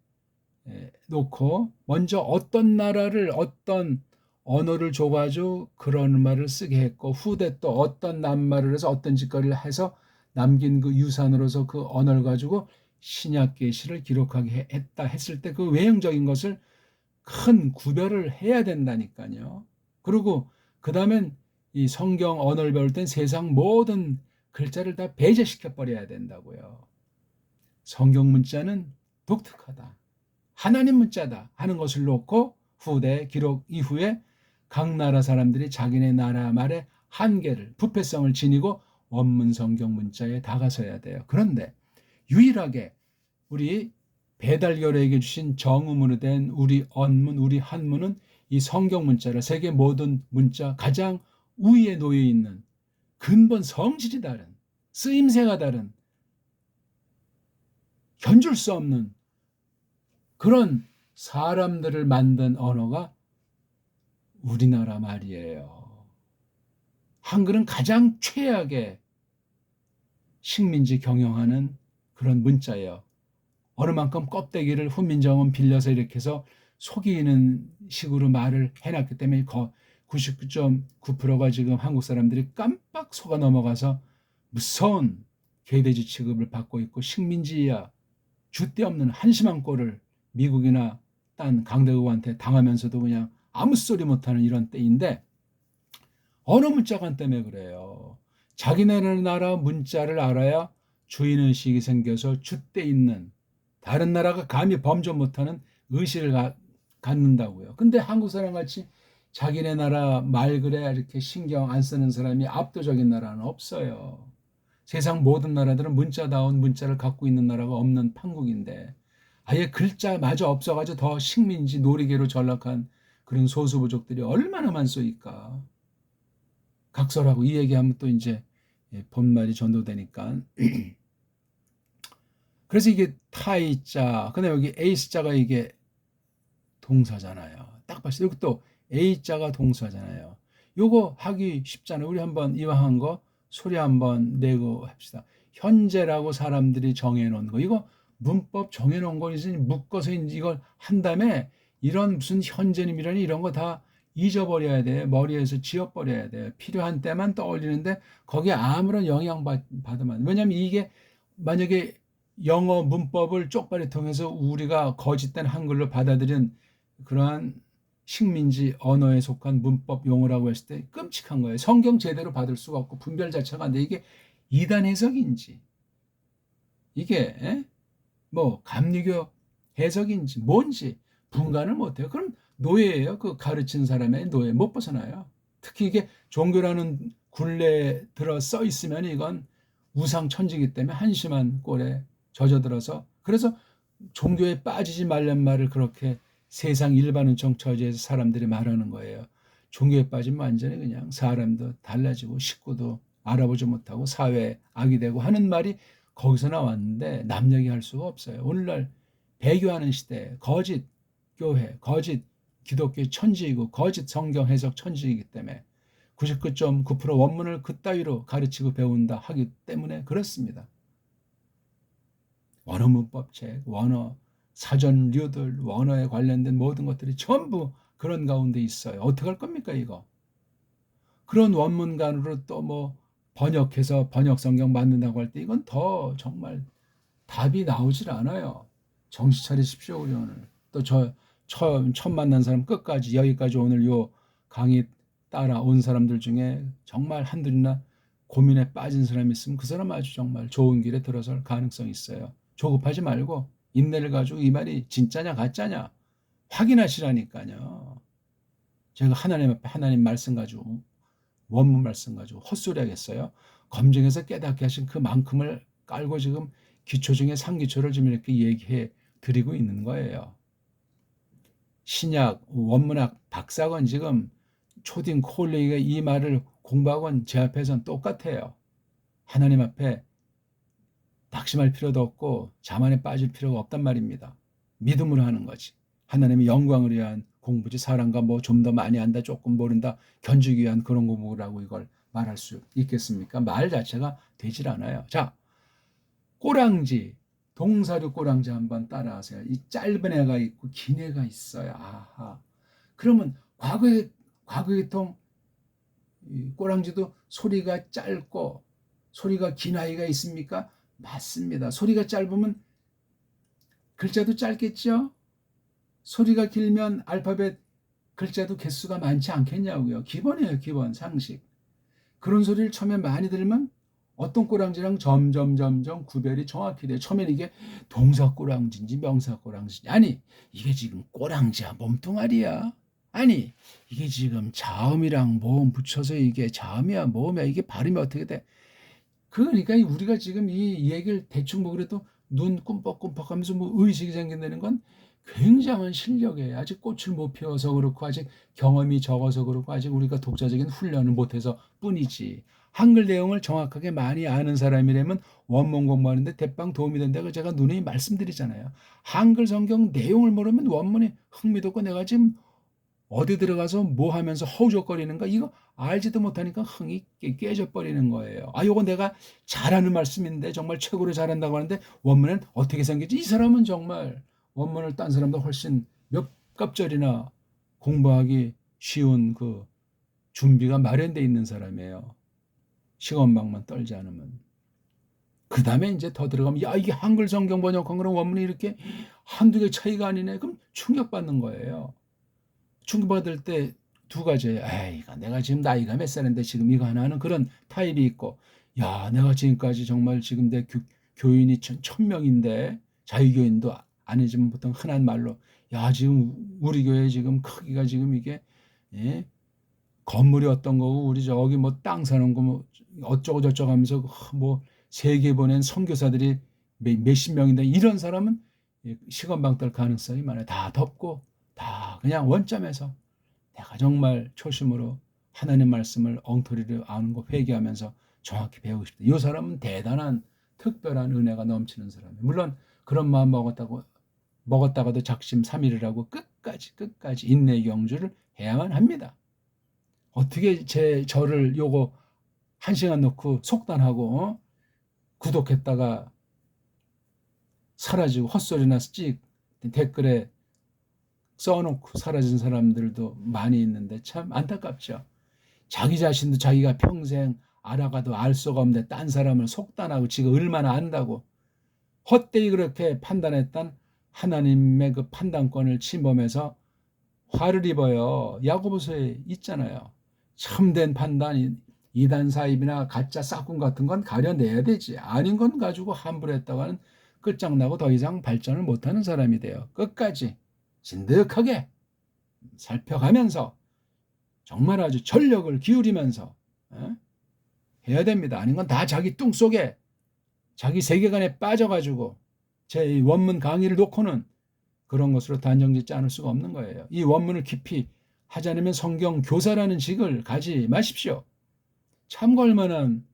놓고 먼저 어떤 나라를 어떤 언어를 줘가지고 그런 말을 쓰게 했고 후대 또 어떤 낱말을 해서 어떤 짓거리를 해서 남긴 그 유산으로서 그 언어를 가지고 신약 계시를 기록하게 했다 했을 때 그 외형적인 것을 큰 구별을 해야 된다니까요. 그리고 그 다음엔 이 성경 언어를 배울 땐 세상 모든 글자를 다 배제시켜 버려야 된다고요. 성경 문자는 독특하다. 하나님 문자다 하는 것을 놓고 후대 기록 이후에 각 나라 사람들이 자기네 나라 말의 한계를 부패성을 지니고 원문 성경 문자에 다가서야 돼요. 그런데 유일하게 우리 배달결에게 주신 정음으로 된 우리 언문, 우리 한문은 이 성경 문자를 세계 모든 문자 가장 우위에 놓여 있는 근본 성질이 다른 쓰임새가 다른 견줄 수 없는 그런 사람들을 만든 언어가 우리나라 말이에요. 한글은 가장 최악의 식민지 경영하는 그런 문자예요. 어느 만큼 껍데기를 훈민정음 빌려서 이렇게 해서 속이는 식으로 말을 해놨기 때문에 99.9%가 지금 한국 사람들이 깜빡 속아 넘어가서 무서운 개돼지 취급을 받고 있고 식민지야 줏대 없는 한심한 꼴을 미국이나 딴 강대국한테 당하면서도 그냥 아무 소리 못하는 이런 때인데 언어 문자관 때문에 그래요. 자기네 나라 문자를 알아야 주인의식이 생겨서 줏대 있는 다른 나라가 감히 범접 못하는 의식을 갖는다고요. 근데 한국 사람 같이 자기네 나라 말글에 이렇게 신경 안 쓰는 사람이 압도적인 나라는 없어요. 세상 모든 나라들은 문자다운 문자를 갖고 있는 나라가 없는 판국인데 아예 글자마저 없어가지고 더 식민지 놀이개로 전락한 그런 소수부족들이 얼마나 많소이까. 각설하고 이 얘기하면 또 이제 본말이 전도되니까. 그래서 이게 타이자, 근데 여기 에이스자가 이게 동사잖아요. 딱 봤을 때 여기 또 A자가 동사잖아요. 요거 하기 쉽잖아요. 우리 한번 이왕한 거 소리 한번 내고 합시다. 현재라고 사람들이 정해놓은 거 이거 문법 정해놓은 거 이제 묶어서 이걸 한 다음에 이런 무슨 현재님이라니 이런 거 다 잊어버려야 돼. 머리에서 지워버려야 돼. 필요한 때만 떠올리는데 거기에 아무런 영향 받으면 안 돼. 왜냐하면 이게 만약에 영어 문법을 쪽발이 통해서 우리가 거짓된 한글로 받아들인 그러한 식민지 언어에 속한 문법 용어라고 했을 때 끔찍한 거예요. 성경 제대로 받을 수가 없고 분별 자체가 안 돼. 이게 이단 해석인지 이게 뭐 감리교 해석인지 뭔지 분간을 못해요. 그럼 노예예요. 그 가르친 사람의 노예 못 벗어나요. 특히 이게 종교라는 굴레에 들어 써 있으면 이건 우상 천지이기 때문에 한심한 꼴에 젖어들어서, 그래서 종교에 빠지지 말란 말을 그렇게 세상 일반은총 처지에서 사람들이 말하는 거예요. 종교에 빠지면 완전히 그냥 사람도 달라지고 식구도 알아보지 못하고 사회에 악이 되고 하는 말이 거기서 나왔는데 남 얘기할 수가 없어요. 오늘날 배교하는 시대에 거짓 교회, 거짓 기독교 천지이고 거짓 성경 해석 천지이기 때문에 99.9% 원문을 그따위로 가르치고 배운다 하기 때문에 그렇습니다. 원어 문법책, 원어 사전류들, 원어에 관련된 모든 것들이 전부 그런 가운데 있어요. 어떻게 할 겁니까 이거? 그런 원문간으로 또 뭐 번역해서 번역 성경 만든다고 할 때 이건 더 정말 답이 나오질 않아요. 정신 차리십시오 우리 오늘. 또 처음 만난 사람 끝까지 여기까지 오늘 요 강의 따라온 사람들 중에 정말 한둘이나 고민에 빠진 사람이 있으면 그 사람 아주 정말 좋은 길에 들어설 가능성이 있어요. 조급하지 말고 인내를 가지고 이 말이 진짜냐 가짜냐 확인하시라니까요. 제가 하나님 앞에 하나님 말씀 가지고 원문 말씀 가지고 헛소리 하겠어요? 검증해서 깨닫게 하신 그만큼을 깔고 지금 기초 중에 상기초를 지금 이렇게 얘기해 드리고 있는 거예요. 신약 원문학 박사건 지금 초딩 콜레이가 이 말을 공부하건 제 앞에서는 똑같아요. 하나님 앞에 낙심할 필요도 없고 자만에 빠질 필요가 없단 말입니다. 믿음으로 하는 거지. 하나님의 영광을 위한 공부지 사람과 뭐 좀 더 많이 안다 조금 모른다 견주기 위한 그런 공부라고 이걸 말할 수 있겠습니까? 말 자체가 되질 않아요. 자, 꼬랑지, 동사류 꼬랑지 한번 따라하세요. 이 짧은 애가 있고 긴 애가 있어요. 아하. 그러면 과거의 통 꼬랑지도 소리가 짧고 소리가 긴 아이가 있습니까? 맞습니다. 소리가 짧으면 글자도 짧겠죠? 소리가 길면 알파벳 글자도 개수가 많지 않겠냐고요. 기본이에요. 기본 상식. 그런 소리를 처음에 많이 들으면 어떤 꼬랑지랑 점점 구별이 정확히 돼요. 처음에는 이게 동사 꼬랑지인지 명사 꼬랑지인지, 아니 이게 지금 꼬랑지야 몸뚱아리야, 아니 이게 지금 자음이랑 모음 붙여서 이게 자음이야 모음이야, 이게 발음이 어떻게 돼. 그러니까 우리가 지금 이 얘기를 대충 뭐 그래도 눈 꿈뻑꿈뻑 하면서 뭐 의식이 생긴다는 건 굉장한 실력이에요. 아직 꽃을 못 피워서 그렇고 아직 경험이 적어서 그렇고 아직 우리가 독자적인 훈련을 못해서 뿐이지. 한글 내용을 정확하게 많이 아는 사람이라면 원문 공부하는데 대빵 도움이 된다고 제가 누누이 말씀드리잖아요. 한글 성경 내용을 모르면 원문이 흥미도 없고 내가 지금 어디 들어가서 뭐 하면서 허우적거리는가 이거 알지도 못하니까 흥이 깨져버리는 거예요. 아, 요거 내가 잘하는 말씀인데 정말 최고로 잘한다고 하는데 원문은 어떻게 생겼지? 이 사람은 정말 원문을 딴 사람보다 훨씬 몇 갑절이나 공부하기 쉬운 그 준비가 마련되어 있는 사람이에요. 시건방만 떨지 않으면. 그 다음에 이제 더 들어가면 야 이게 한글 성경 번역한 거랑 원문이 이렇게 한두 개 차이가 아니네. 그럼 충격받는 거예요. 충격받을 때 두 가지예요. 에이, 내가 지금 나이가 몇 살인데 지금 이거 하나 하는 그런 타입이 있고, 야, 내가 지금까지 정말 지금 내 교인이 1000명인데, 자유교인도 아니지만 보통 흔한 말로, 야, 지금 우리 교회 지금 크기가 지금 이게, 예? 건물이 어떤 거고, 우리 저기 뭐 땅 사는 거 뭐 어쩌고 저쩌고 하면서 뭐 세계 보낸 선교사들이 몇십 명인데, 이런 사람은 시건방 떨 가능성이 많아요. 다 덮고, 다 그냥 원점에서 내가 정말 초심으로 하나님 말씀을 엉터리를 아는 거 회개하면서 정확히 배우고 싶다. 이 사람은 대단한 특별한 은혜가 넘치는 사람이에요. 물론 그런 마음 먹었다가도 작심삼일을 하고 끝까지 인내 경주를 해야만 합니다. 어떻게 저를 요거 1시간 놓고 속단하고 구독했다가 사라지고 헛소리나 찍 댓글에 써놓고 사라진 사람들도 많이 있는데 참 안타깝죠. 자기 자신도 자기가 평생 알아가도 알 수가 없는데 딴 사람을 속단하고 지가 얼마나 안다고 헛되이 그렇게 판단했던 하나님의 그 판단권을 침범해서 화를 입어요. 야고보서에 있잖아요. 참된 판단, 이단 사입이나 가짜 싹군 같은 건 가려내야 되지. 아닌 건 가지고 함부로 했다고 하는 끝장나고 더 이상 발전을 못하는 사람이 돼요. 끝까지 진득하게 살펴가면서 정말 아주 전력을 기울이면서 해야 됩니다. 아닌 건 다 자기 뚱 속에 자기 세계관에 빠져가지고 제 원문 강의를 놓고는 그런 것으로 단정짓지 않을 수가 없는 거예요. 이 원문을 깊이 하지 않으면 성경 교사라는 직을 가지 마십시오. 참고할 만한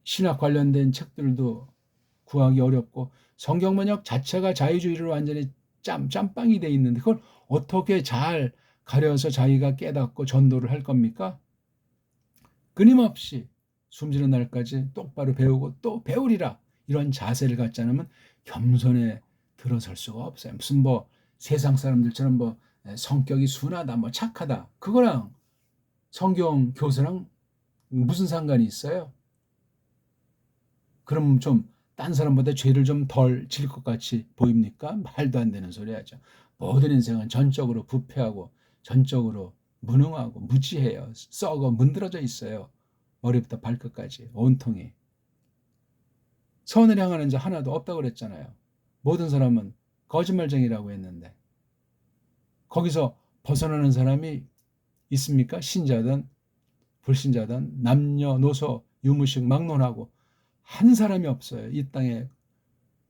신학 관련된 책들도 구하기 어렵고 성경 번역 자체가 자유주의로 완전히 짬빵이 돼 있는데 그걸 어떻게 잘 가려서 자기가 깨닫고 전도를 할 겁니까? 끊임없이 숨지는 날까지 똑바로 배우고 또 배우리라 이런 자세를 갖지 않으면 겸손에 들어설 수가 없어요. 무슨 뭐 세상 사람들처럼 뭐 성격이 순하다 뭐 착하다 그거랑 성경 교사랑 무슨 상관이 있어요? 그럼 좀 딴 사람보다 죄를 좀 덜 질 것 같이 보입니까? 말도 안 되는 소리 하죠. 모든 인생은 전적으로 부패하고 전적으로 무능하고 무지해요. 썩어 문드러져 있어요. 머리부터 발끝까지 온통이. 선을 향하는 자 하나도 없다고 그랬잖아요. 모든 사람은 거짓말쟁이라고 했는데 거기서 벗어나는 사람이 있습니까? 신자든 불신자든 남녀노소 유무식 막론하고 한 사람이 없어요. 이 땅에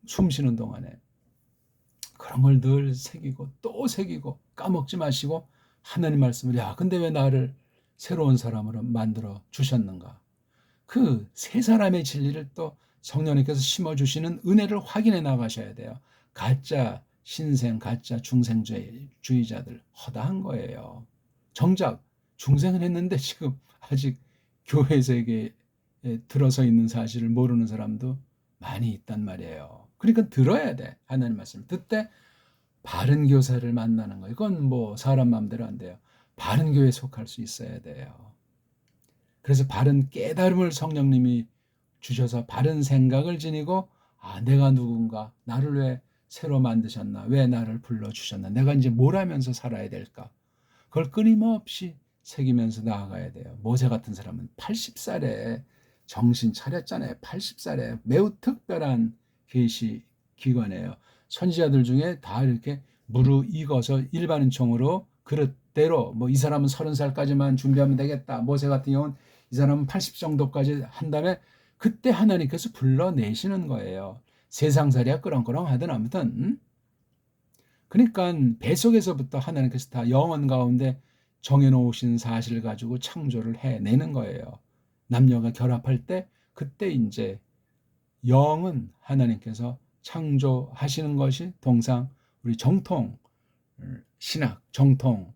숨 쉬는 동안에. 그런 걸 늘 새기고 또 새기고 까먹지 마시고 하나님 말씀을 야 근데 왜 나를 새로운 사람으로 만들어 주셨는가. 그 세 사람의 진리를 또 성령님께서 심어주시는 은혜를 확인해 나가셔야 돼요. 가짜 신생, 가짜 중생주의자들 허다한 거예요. 정작 중생은 했는데 지금 아직 교회에서 이게 들어서 있는 사실을 모르는 사람도 많이 있단 말이에요. 그러니까 들어야 돼. 하나님 말씀. 그때 바른 교사를 만나는 거. 이건 뭐 사람 마음대로 안 돼요. 바른 교회에 속할 수 있어야 돼요. 그래서 바른 깨달음을 성령님이 주셔서 바른 생각을 지니고 아 내가 누군가 나를 왜 새로 만드셨나 왜 나를 불러주셨나 내가 이제 뭘 하면서 살아야 될까 그걸 끊임없이 새기면서 나아가야 돼요. 모세 같은 사람은 80살에 정신 차렸잖아요. 80살에 매우 특별한 계시 기관이에요. 선지자들 중에 다 이렇게 무르익어서 일반인총으로 그릇대로 뭐 이 사람은 30살까지만 준비하면 되겠다. 모세 같은 경우는 이 사람은 80 정도까지 한 다음에 그때 하나님께서 불러내시는 거예요. 세상살이야 끄렁끄렁하든 아무튼 그러니까 뱃속에서부터 하나님께서 다 영혼 가운데 정해놓으신 사실을 가지고 창조를 해내는 거예요. 남녀가 결합할 때 그때 이제 영은 하나님께서 창조하시는 것이 동상 우리 정통 신학 정통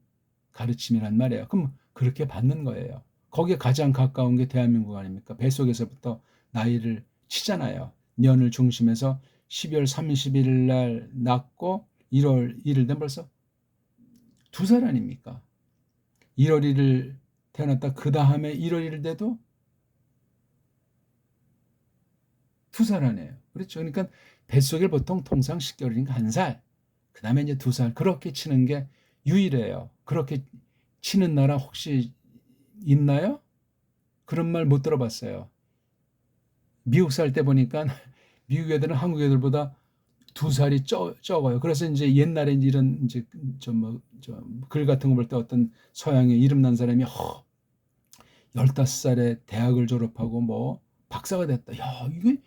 가르침이란 말이에요. 그럼 그렇게 받는 거예요. 거기에 가장 가까운 게 대한민국 아닙니까? 뱃속에서부터 나이를 치잖아요. 년을 중심해서 12월 31일 날 낳고 1월 1일 되면 벌써 2살 아닙니까? 1월 1일 태어났다 그 다음에 1월 1일 돼도 2살 안에요. 그렇죠. 그러니까 뱃속에 보통 통상 10개월이니까 1살. 그 다음에 이제 2살. 그렇게 치는 게 유일해요. 그렇게 치는 나라 혹시 있나요? 그런 말 못 들어봤어요. 미국 살 때 보니까 미국 애들은 한국 애들보다 2살이 적어요. 그래서 이제 옛날에 이런 이제 글 같은 거 볼 때 어떤 서양의 이름 난 사람이 15살에 대학을 졸업하고 뭐 박사가 됐다. 야, 이게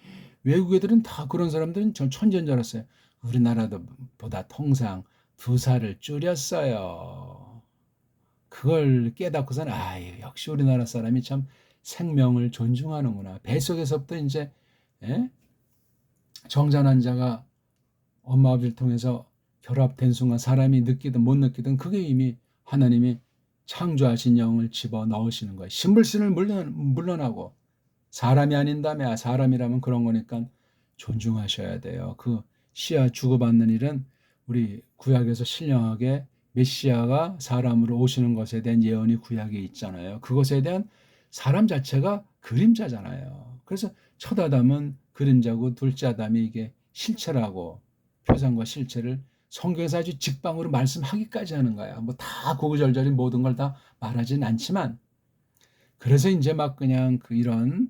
외국 애들은 다 그런 사람들은 전 천재인 줄 알았어요. 우리나라도 보다 통상 2살을 줄였어요. 그걸 깨닫고서는 아, 역시 우리나라 사람이 참 생명을 존중하는구나. 뱃속에서부터 이제 예? 정잔한 자가 엄마 아버지를 통해서 결합된 순간 사람이 느끼든 못 느끼든 그게 이미 하나님이 창조하신 영을 집어 넣으시는 거예요. 신불신을 물러나고 사람이 아닌다며 사람이라면 그런 거니까 존중하셔야 돼요. 그 씨앗 주고받는 일은 우리 구약에서 신령하게 메시아가 사람으로 오시는 것에 대한 예언이 구약에 있잖아요. 그것에 대한 사람 자체가 그림자잖아요. 그래서 첫 아담은 그림자고 둘째 아담이 이게 실체라고 표상과 실체를 성경에서 아주 직방으로 말씀하기까지 하는 거야. 뭐 다 구구절절히 모든 걸 다 말하진 않지만 그래서 이제 막 그냥 그 이런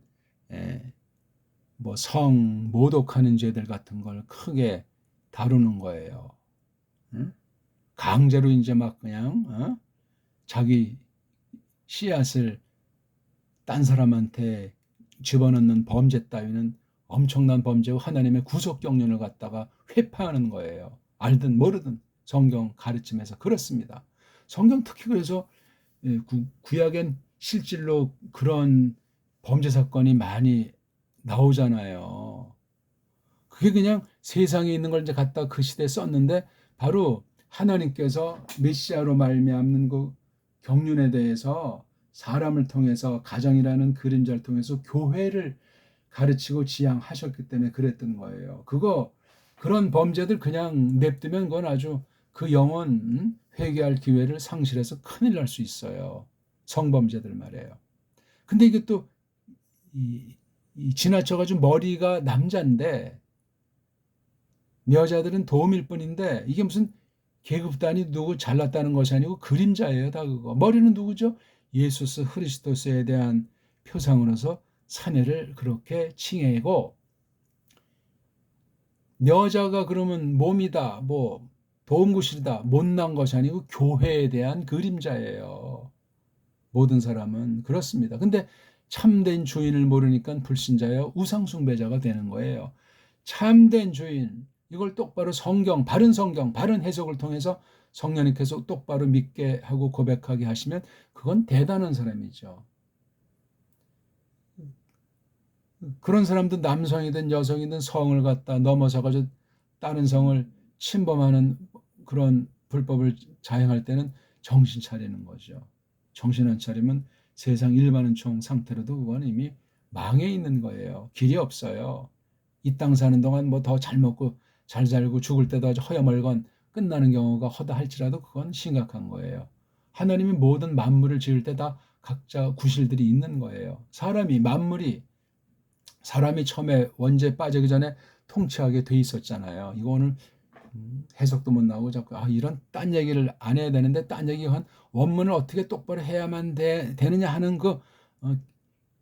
뭐 성 모독하는 죄들 같은 걸 크게 다루는 거예요. 응? 강제로 이제 막 그냥 자기 씨앗을 딴 사람한테 집어넣는 범죄 따위는 엄청난 범죄고 하나님의 구속 경륜을 갖다가 회파하는 거예요. 알든 모르든 성경 가르침에서 그렇습니다. 성경 특히 그래서 구약엔 실질로 그런 범죄 사건이 많이 나오잖아요. 그게 그냥 세상에 있는 걸 이제 갖다 그 시대에 썼는데 바로 하나님께서 메시아로 말미암는 그 경륜에 대해서 사람을 통해서 가정이라는 그림자를 통해서 교회를 가르치고 지향하셨기 때문에 그랬던 거예요. 그런 범죄들 그냥 냅두면 그건 아주 그 영혼 회개할 기회를 상실해서 큰일 날 수 있어요. 성범죄들 말이에요. 근데 이게 또 지나쳐가지고 머리가 남자인데 여자들은 도움일 뿐인데 이게 무슨 계급단이 누구 잘났다는 것이 아니고 그림자예요. 다 그거. 머리는 누구죠? 예수스 그리스도스에 대한 표상으로서 사내를 그렇게 칭해고 여자가 그러면 몸이다, 뭐 도움구실이다, 못난 것이 아니고 교회에 대한 그림자예요. 모든 사람은 그렇습니다. 근데 참된 주인을 모르니까 불신자여 우상숭배자가 되는 거예요. 참된 주인, 이걸 똑바로 바른 성경, 바른 해석을 통해서 성령님께서 똑바로 믿게 하고 고백하게 하시면 그건 대단한 사람이죠. 그런 사람도 남성이든 여성이든 성을 갖다 넘어서가지고 다른 성을 침범하는 그런 불법을 자행할 때는 정신 차리는 거죠. 정신 안 차리면 세상 일반은총 상태로도 그건 이미 망해 있는 거예요. 길이 없어요. 이 땅 사는 동안 뭐 더 잘 먹고 잘 살고 죽을 때도 아주 허여멀건 끝나는 경우가 허다할지라도 그건 심각한 거예요. 하나님이 모든 만물을 지을 때 다 각자 구실들이 있는 거예요. 사람이 처음에 원죄에 빠지기 전에 통치하게 돼 있었잖아요. 이거 오늘 해석도 못 나오고 자꾸 이런 딴 얘기를 안 해야 되는데 딴 얘기 한 원문을 어떻게 똑바로 해야만 되느냐 하는 그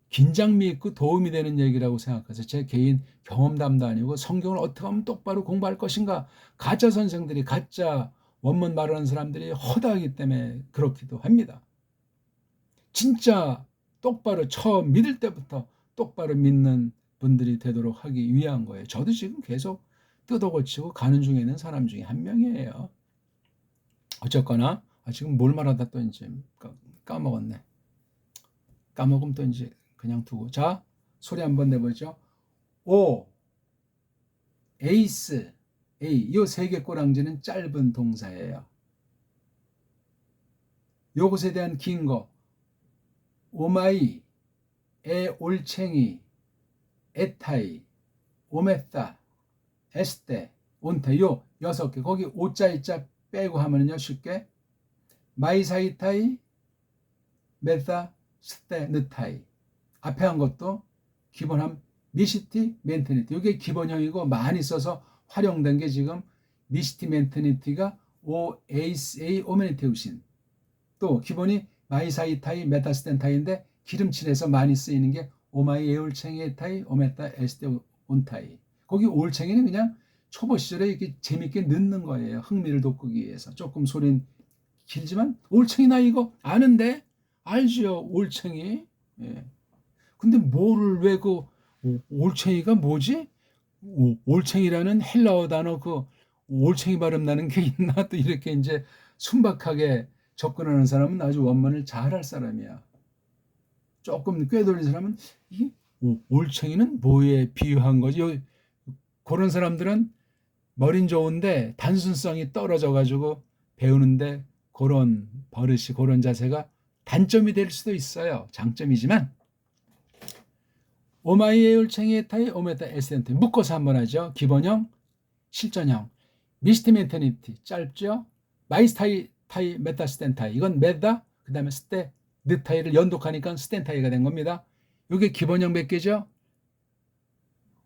긴장미 있고 도움이 되는 얘기라고 생각해서 제 개인 경험담도 아니고 성경을 어떻게 하면 똑바로 공부할 것인가. 가짜 선생들이 가짜 원문 말하는 사람들이 허다하기 때문에 그렇기도 합니다. 진짜 똑바로 처음 믿을 때부터 똑바로 믿는 분들이 되도록 하기 위한 거예요. 저도 지금 계속 뜯어고치고 가는 중에 있는 사람 중에 한 명이에요. 어쨌거나 지금 뭘 말하다 또 이제 까먹었네. 까먹으면 또 이제 그냥 두고. 자, 소리 한번 내보죠. 오, 에이스, 에이, 요 세 개 꼬랑지는 짧은 동사예요. 요것에 대한 긴 거. 오마이, 올챙이, 에타이, 오메타, 에스테, 온테, 요 6개. 거기 오자 이자 빼고 하면요 쉽게 마이사이타이, 메타, 스테, 느타이. 앞에 한 것도 기본함 미시티, 멘테니티. 이게 기본형이고 많이 써서 활용된 게 지금 미시티, 멘테니티가 오, 에이스, 에이, 오메니테우신. 또 기본이 마이사이타이, 메타스텐타이인데 기름칠해서 많이 쓰이는 게 오마이 에울챙이타이, 오메타, 에스테, 온타이. 거기 올챙이는 그냥 초보 시절에 이렇게 재밌게 넣는 거예요. 흥미를 돋구기 위해서. 조금 소린 길지만 올챙이 나 이거 아는데 알지요 올챙이. 예. 근데 뭐를 왜 올챙이가 뭐지? 올챙이라는 헬라어 단어 올챙이 발음 나는 게 있나 또 이렇게 이제 순박하게 접근하는 사람은 아주 원문을 잘할 사람이야. 조금 꿰돌린 사람은 이 올챙이는 뭐에 비유한 거지? 그런 사람들은 머린 좋은데 단순성이 떨어져 가지고 배우는데 그런 버릇이 그런 자세가 단점이 될 수도 있어요. 장점이지만 오마이에 올챙이에 타이 오메타 에센트 묶어서 한번 하죠. 기본형, 실전형, 미스티 멘테니티 짧죠. 마이스타이 타이 메타스텐타이 이건 메다 그 다음에 스테 느타이를 연독하니까 스텐타이가 된 겁니다. 이게 기본형 몇 개죠?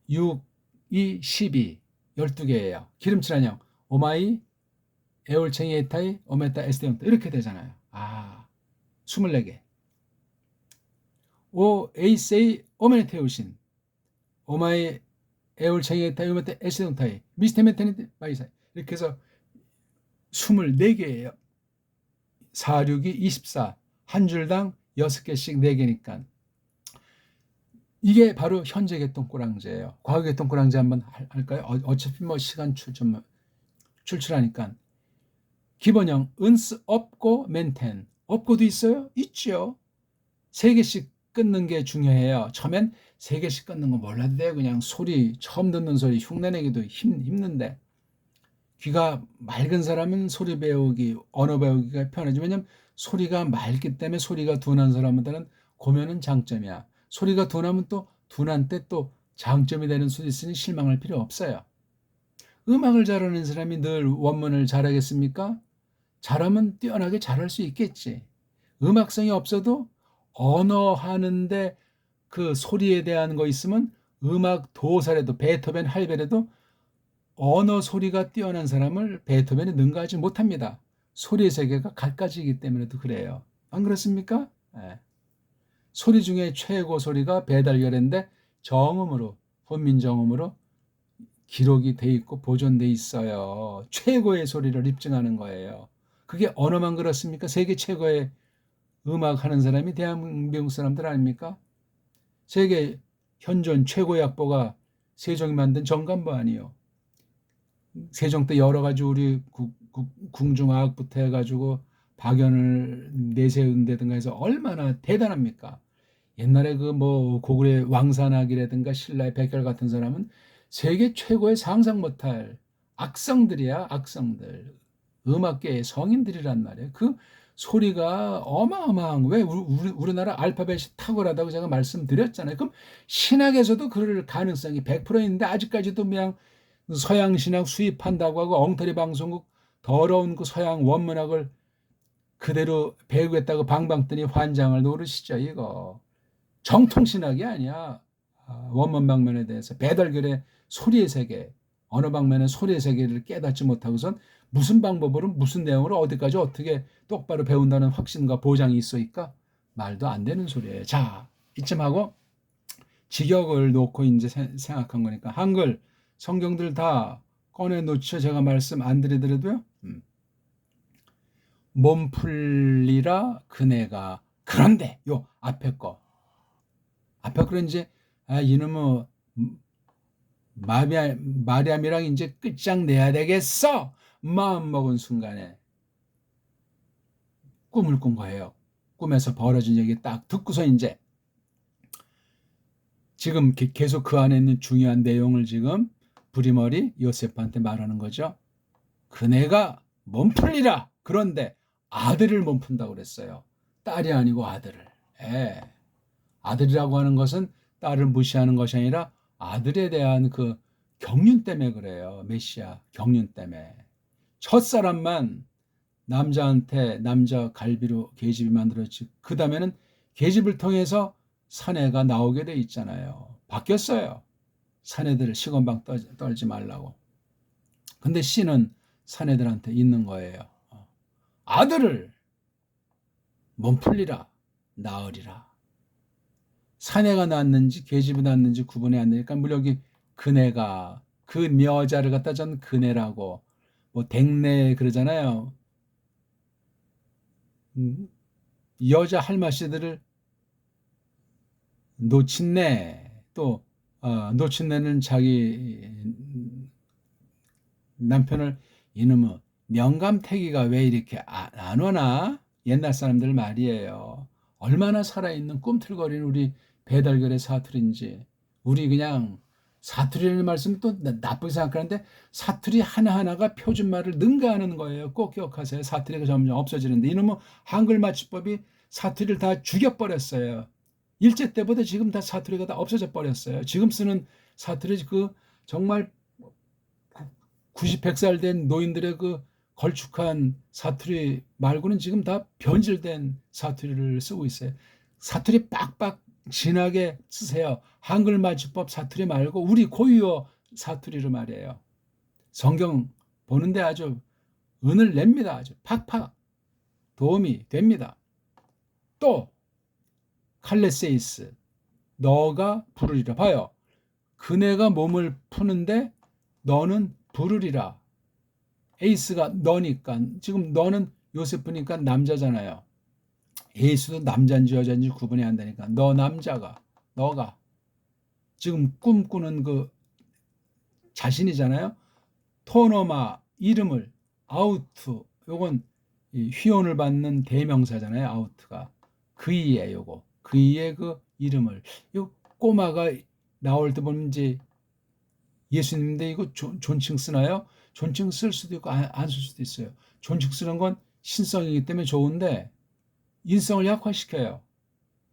6, 2, 12 12개예요. 기름칠한형 오마이 에올챙이 에타이 오메타 에스테온트 이렇게 되잖아요. 24개. 오 에이세이 오메네테우신 오마이 에올챙이 에타이 오메타 에스테온타이 미스테메테니티 마이사이 이렇게 해서 24개예요. 4, 6이 24. 한 줄당 6개씩 4개니까 이게 바로 현재 개똥꼬랑지예요. 과거 개똥꼬랑지 한번 할까요? 어차피 뭐 시간 출출하니까. 기본형 은스 없고 맨텐. 없고도 있어요? 있죠. 3개씩 끊는 게 중요해요. 처음엔 3개씩 끊는 거 몰라도 돼요. 그냥 소리, 처음 듣는 소리 흉내내기도 힘든데. 귀가 맑은 사람은 소리 배우기, 언어 배우기가 편하지. 왜냐면 소리가 맑기 때문에 소리가 둔한 사람한테는 고면은 장점이야. 소리가 둔하면 또 둔한 때 또 장점이 되는 수도 있으니 실망할 필요 없어요. 음악을 잘하는 사람이 늘 원문을 잘하겠습니까? 잘하면 뛰어나게 잘할 수 있겠지. 음악성이 없어도 언어 하는데 그 소리에 대한 거 있으면 음악 도사라도 베토벤 할배라도 언어 소리가 뛰어난 사람을 베토벤이 능가하지 못합니다. 소리의 세계가 갖가지이기 때문에도 그래요. 안 그렇습니까? 네. 소리 중에 최고 소리가 배달결인데 정음으로 훈민정음으로 기록이 돼 있고 보존돼 있어요. 최고의 소리를 입증하는 거예요. 그게 언어만 그렇습니까? 세계 최고의 음악 하는 사람이 대한민국 사람들 아닙니까? 세계 현존 최고의 악보가 세종이 만든 정감보 아니요. 세종 때 여러 가지 우리 궁중악부터 해가지고 박연을 내세운다든가 해서 얼마나 대단합니까? 옛날에 그 뭐 고구려 왕산악이라든가 신라의 백혈 같은 사람은 세계 최고의 상상 못할 악성들이야, 악성들. 음악계의 성인들이란 말이에요. 그 소리가 어마어마한, 왜 우리나라 알파벳이 탁월하다고 제가 말씀드렸잖아요. 그럼 신학에서도 그럴 가능성이 100% 있는데 아직까지도 그냥 서양 신학 수입한다고 하고 엉터리 방송국 더러운 그 서양 원문학을 그대로 배우겠다고 방방 뜨니 환장을 노르시죠. 이거 정통 신학이 아니야. 원문 방면에 대해서 배달결의 소리의 세계, 언어 방면의 소리의 세계를 깨닫지 못하고선 무슨 방법으로 무슨 내용으로 어디까지 어떻게 똑바로 배운다는 확신과 보장이 있어있까? 말도 안 되는 소리예요. 자, 이쯤 하고 직역을 놓고 이제 생각한 거니까 한글 성경들 다 꺼내놓죠. 제가 말씀 안 드리더라도요. 몸 풀리라 그네가. 그런데 요 앞에 거 이제 이놈의 마리암이랑 이제 끝장내야 되겠어 마음 먹은 순간에 꿈을 꾼 거예요. 꿈에서 벌어진 얘기 딱 듣고서 이제 지금 계속 그 안에 있는 중요한 내용을 지금 부리머리 요셉한테 말하는 거죠. 그네가 몸풀리라. 그런데 아들을 몸푼다고 그랬어요. 딸이 아니고 아들을. 예. 아들이라고 하는 것은 딸을 무시하는 것이 아니라 아들에 대한 그 경륜 때문에 그래요. 메시아 경륜 때문에. 첫사람만 남자한테 남자 갈비로 계집이 만들었지. 그 다음에는 계집을 통해서 사내가 나오게 돼 있잖아요. 바뀌었어요. 사내들을 시건방 떨지 말라고. 근데 씨는 사내들한테 있는 거예요. 아들을 몸풀리라 낳으리라. 사내가 낳았는지 계집이 낳았는지 구분이 안 되니까 물론 여기 그네가 그 묘자를 갖다 전 그네라고 뭐 댕내 그러잖아요. 여자 할마씨들을 놓친내 또 놓친내는 자기 남편을 이놈의 영감태기가 왜 이렇게 안 오나? 옛날 사람들 말이에요. 얼마나 살아있는 꿈틀거리는 우리 배달결의 사투리인지. 우리 그냥 사투리라는 말씀 또 나쁘게 생각하는데 사투리 하나하나가 표준말을 능가하는 거예요. 꼭 기억하세요. 사투리가 점점 없어지는데 이놈의 한글 맞춤법이 사투리를 다 죽여버렸어요. 일제 때보다 지금 다 사투리가 다 없어져 버렸어요. 지금 쓰는 사투리 그 정말 90, 100살 된 노인들의 그 걸쭉한 사투리 말고는 지금 다 변질된 사투리를 쓰고 있어요. 사투리 빡빡 진하게 쓰세요. 한글 맞춤법 사투리 말고 우리 고유어 사투리로 말이에요. 성경 보는데 아주 은을 냅니다. 아주 팍팍 도움이 됩니다. 또 칼레세이스 너가 부르리라. 봐요. 그네가 몸을 푸는데 너는 부르리라. 에이스가 너니까 지금 너는 요세프니까 남자잖아요. 예수도 남자인지 여자인지 구분이 안 되니까 너 남자가 너가 지금 꿈꾸는 그 자신이잖아요. 토너마 이름을 아우트, 요건 이 휘원을 받는 대명사잖아요. 아우트가 그이의 요거 그이의 그 이름을, 요 꼬마가 나올 때 보면 이제 예수님인데 이거 존칭 쓰나요? 존칭 쓸 수도 있고 안 쓸 수도 있어요. 존칭 쓰는 건 신성이기 때문에 좋은데 인성을 약화시켜요.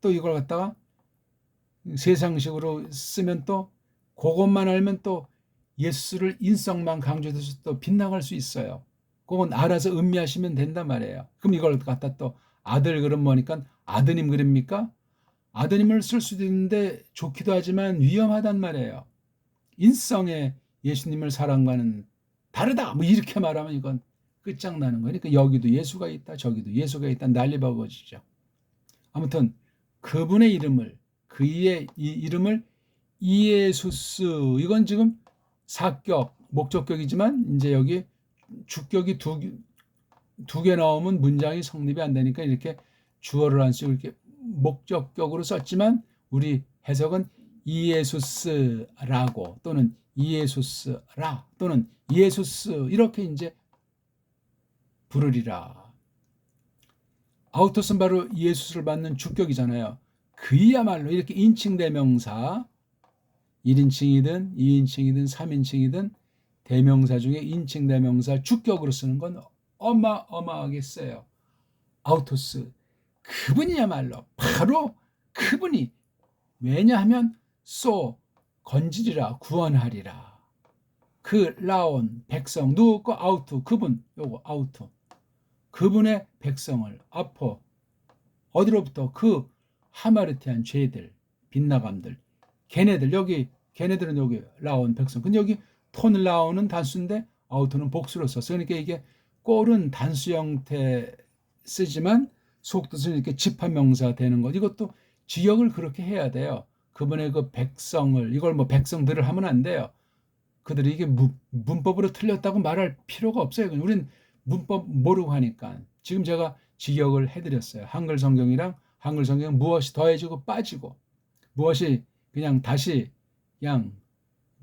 또 이걸 갖다가 세상식으로 쓰면 또 그것만 알면 또 예수를 인성만 강조돼서 또 빗나갈 수 있어요. 그건 알아서 음미하시면 된단 말이에요. 그럼 이걸 갖다 또 아들 그림 뭐니까 아드님 그립니까? 아드님을 쓸 수도 있는데 좋기도 하지만 위험하단 말이에요. 인성의 예수님을 사랑과는 다르다. 뭐 이렇게 말하면 이건 끝장나는 거니까, 그러니까 여기도 예수가 있다, 저기도 예수가 있다, 난리 버거지죠. 아무튼 그분의 이름을, 그의 이름을 이에수스, 이건 지금 사격, 목적격이지만 이제 여기 주격이 두 개 나오면 문장이 성립이 안 되니까 이렇게 주어를 안 쓰고 이렇게 목적격으로 썼지만 우리 해석은 이에수스라고 또는 이에수스라 또는 예수스 이렇게 이제 부르리라. 아우토스는 바로 예수스를 받는 주격이잖아요. 그야말로 이렇게 인칭대명사 1인칭이든 2인칭이든 3인칭이든 대명사 중에 인칭대명사 주격으로 쓰는 건 어마어마하게 써요. 아우토스 그분이야말로 바로 그분이, 왜냐하면 건지리라 구원하리라. 그 라온 백성 누구 거 아우트 그분 요거 아우트 그분의 백성을 아포 어디로부터 그 하마르티한 죄들 빗나감들 걔네들 여기 걔네들은 여기 라온 백성 근데 여기 톤 라온은 단수인데 아우트는 복수로 썼어. 그러니까 이게 꼴은 단수 형태 쓰지만 속뜻은 이렇게 집합명사 되는 것. 이것도 지역을 그렇게 해야 돼요. 그분의 그 백성을 이걸 뭐 백성들을 하면 안 돼요. 그들이 이게 문법으로 틀렸다고 말할 필요가 없어요. 우린 문법 모르고 하니까. 지금 제가 직역을 해드렸어요. 한글 성경이랑 한글 성경 무엇이 더해지고 빠지고 무엇이 그냥 다시 그냥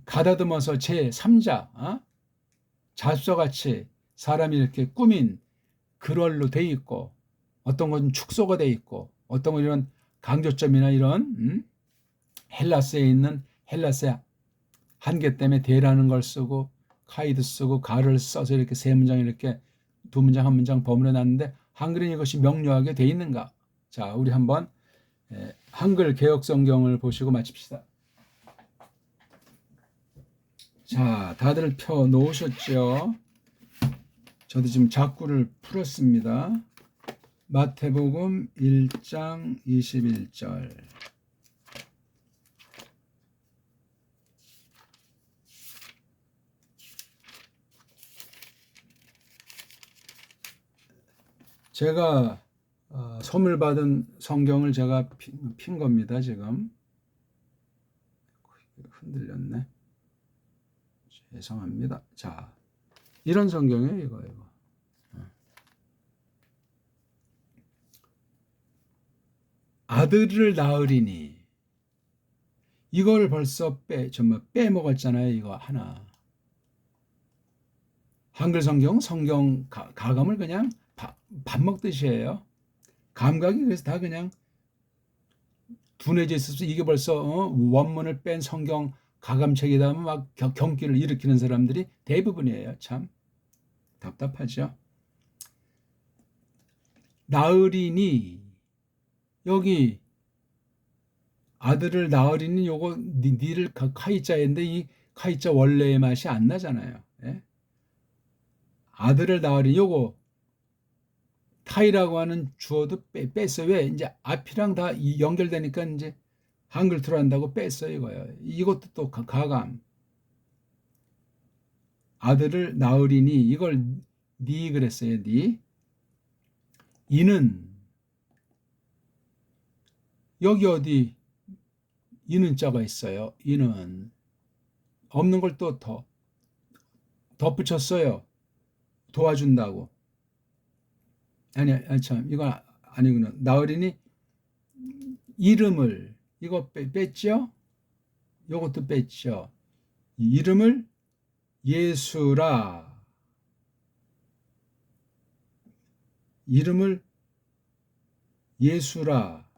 가다듬어서 제3자 자습서같이 사람이 이렇게 꾸민 글월로 돼 있고 어떤 건 축소가 돼 있고 어떤 건 이런 강조점이나 이런 헬라스에 있는 헬라스의 한계 때문에 대라는 걸 쓰고 카이드 쓰고 가를 써서 이렇게 세 문장 이렇게 두 문장 한 문장 버무려 놨는데 한글은 이것이 명료하게 돼 있는가? 자, 우리 한번 한글 개역 성경을 보시고 마칩시다. 자, 다들 펴 놓으셨죠? 저도 지금 작구를 풀었습니다. 마태복음 1장 21절. 제가 선물 받은 성경을 제가 핀 겁니다. 지금 흔들렸네. 죄송합니다. 자, 이런 성경이에요. 이거. 아들을 낳으리니 이걸 벌써 정말 빼먹었잖아요. 이거 하나. 한글 성경 가감을 그냥 밥 먹듯이 해요. 감각이 그래서 다 그냥 둔해져 있어서 이게 벌써 원문을 뺀 성경 가감책이다 하면 막 경기를 일으키는 사람들이 대부분이에요. 참 답답하죠. 나으리니 여기 아들을 낳으리니 요거 니를 카이자인데 이 카이자 원래의 맛이 안 나잖아요. 예? 아들을 낳으리니 요거 타이라고 하는 주어도 뺐어요. 왜? 이제 앞이랑 다 연결되니까 이제 한글 들어간다고 뺐어요. 이거예요. 이것도 또 가감. 아들을 낳으리니 이걸 니 그랬어요. 니. 이는 여기 어디 이는 자가 있어요. 이는 없는 걸 또 더 덧붙였어요. 도와준다고. 아니 참 이건 아니구나. 나으리니 이름을 이거 뺐죠? 요것도 뺐죠. 이름을 예수라. 이름을 예수라.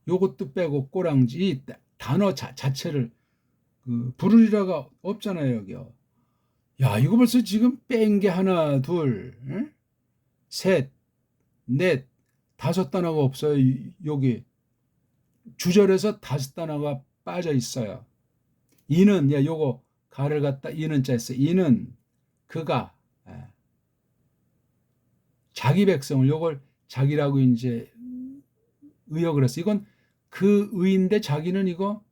요것도 빼고 꼬랑지. 이 단어 자체를 부르리라가 없잖아요, 여기요. 야, 이거 벌써 지금 뺀 게 하나, 둘, 응? 셋, 넷, 다섯 단어가 없어요. 여기 주절에서 다섯 단어가 빠져 있어요. 이는, 야, 요거 가를 갖다 이는 자 했어요. 이는 그가 자기 백성을 요걸 자기라고 이제 의역을 했어. 이건 그 의인데 자기는 이거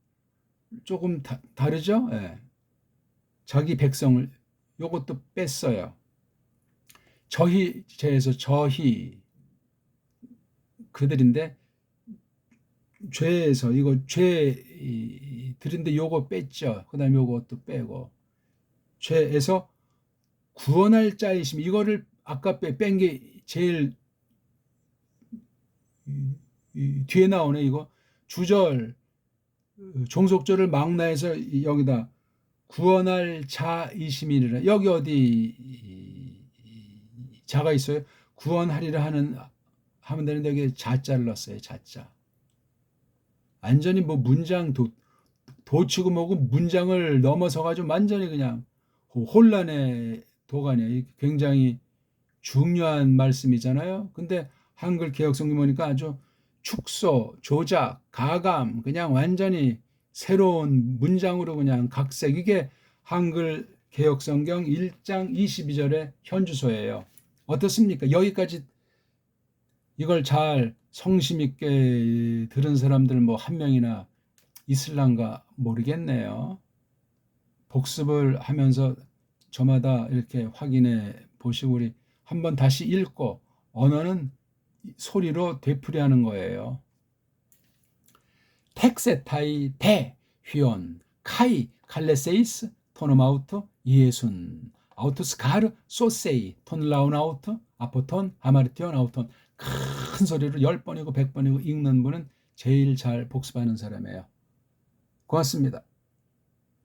조금 다르죠? 예. 자기 백성을 요것도 뺐어요. 저희 죄에서 저희 그들인데 죄에서 이거 죄들인데 요거 뺐죠. 그다음에 요것도 빼고 죄에서 구원할 자이심 이거를 아까 뺀 게 제일 뒤에 나오네. 이거 주절 종속절을 망라해서 여기다 구원할 자이심이니라. 여기 어디 자가 있어요? 구원하리라 하면 되는데 여기 자자를 넣었어요. 자자. 완전히 뭐 문장 도치고 뭐고 문장을 넘어서 가지고 완전히 그냥 혼란의 도가니야. 굉장히 중요한 말씀이잖아요. 근데 한글 개역성경 보니까 아주 축소, 조작, 가감 그냥 완전히 새로운 문장으로 그냥 각색. 이게 한글 개역성경 1장 22절의 현주소예요. 어떻습니까? 여기까지 이걸 잘 성심 있게 들은 사람들 뭐 한 명이나 있을란가 모르겠네요. 복습을 하면서 저마다 이렇게 확인해 보시고 우리 한번 다시 읽고 언어는 소리로 되풀이하는 거예요. 텍세타이 대 휘온 카이 칼레세이스 토노마우트 예순 아우토스카르 소세이 톤라우나우트 아포톤 하마르티온 아우톤 큰 소리로 10번이고 100번이고 읽는 분은 제일 잘 복습하는 사람이에요. 고맙습니다.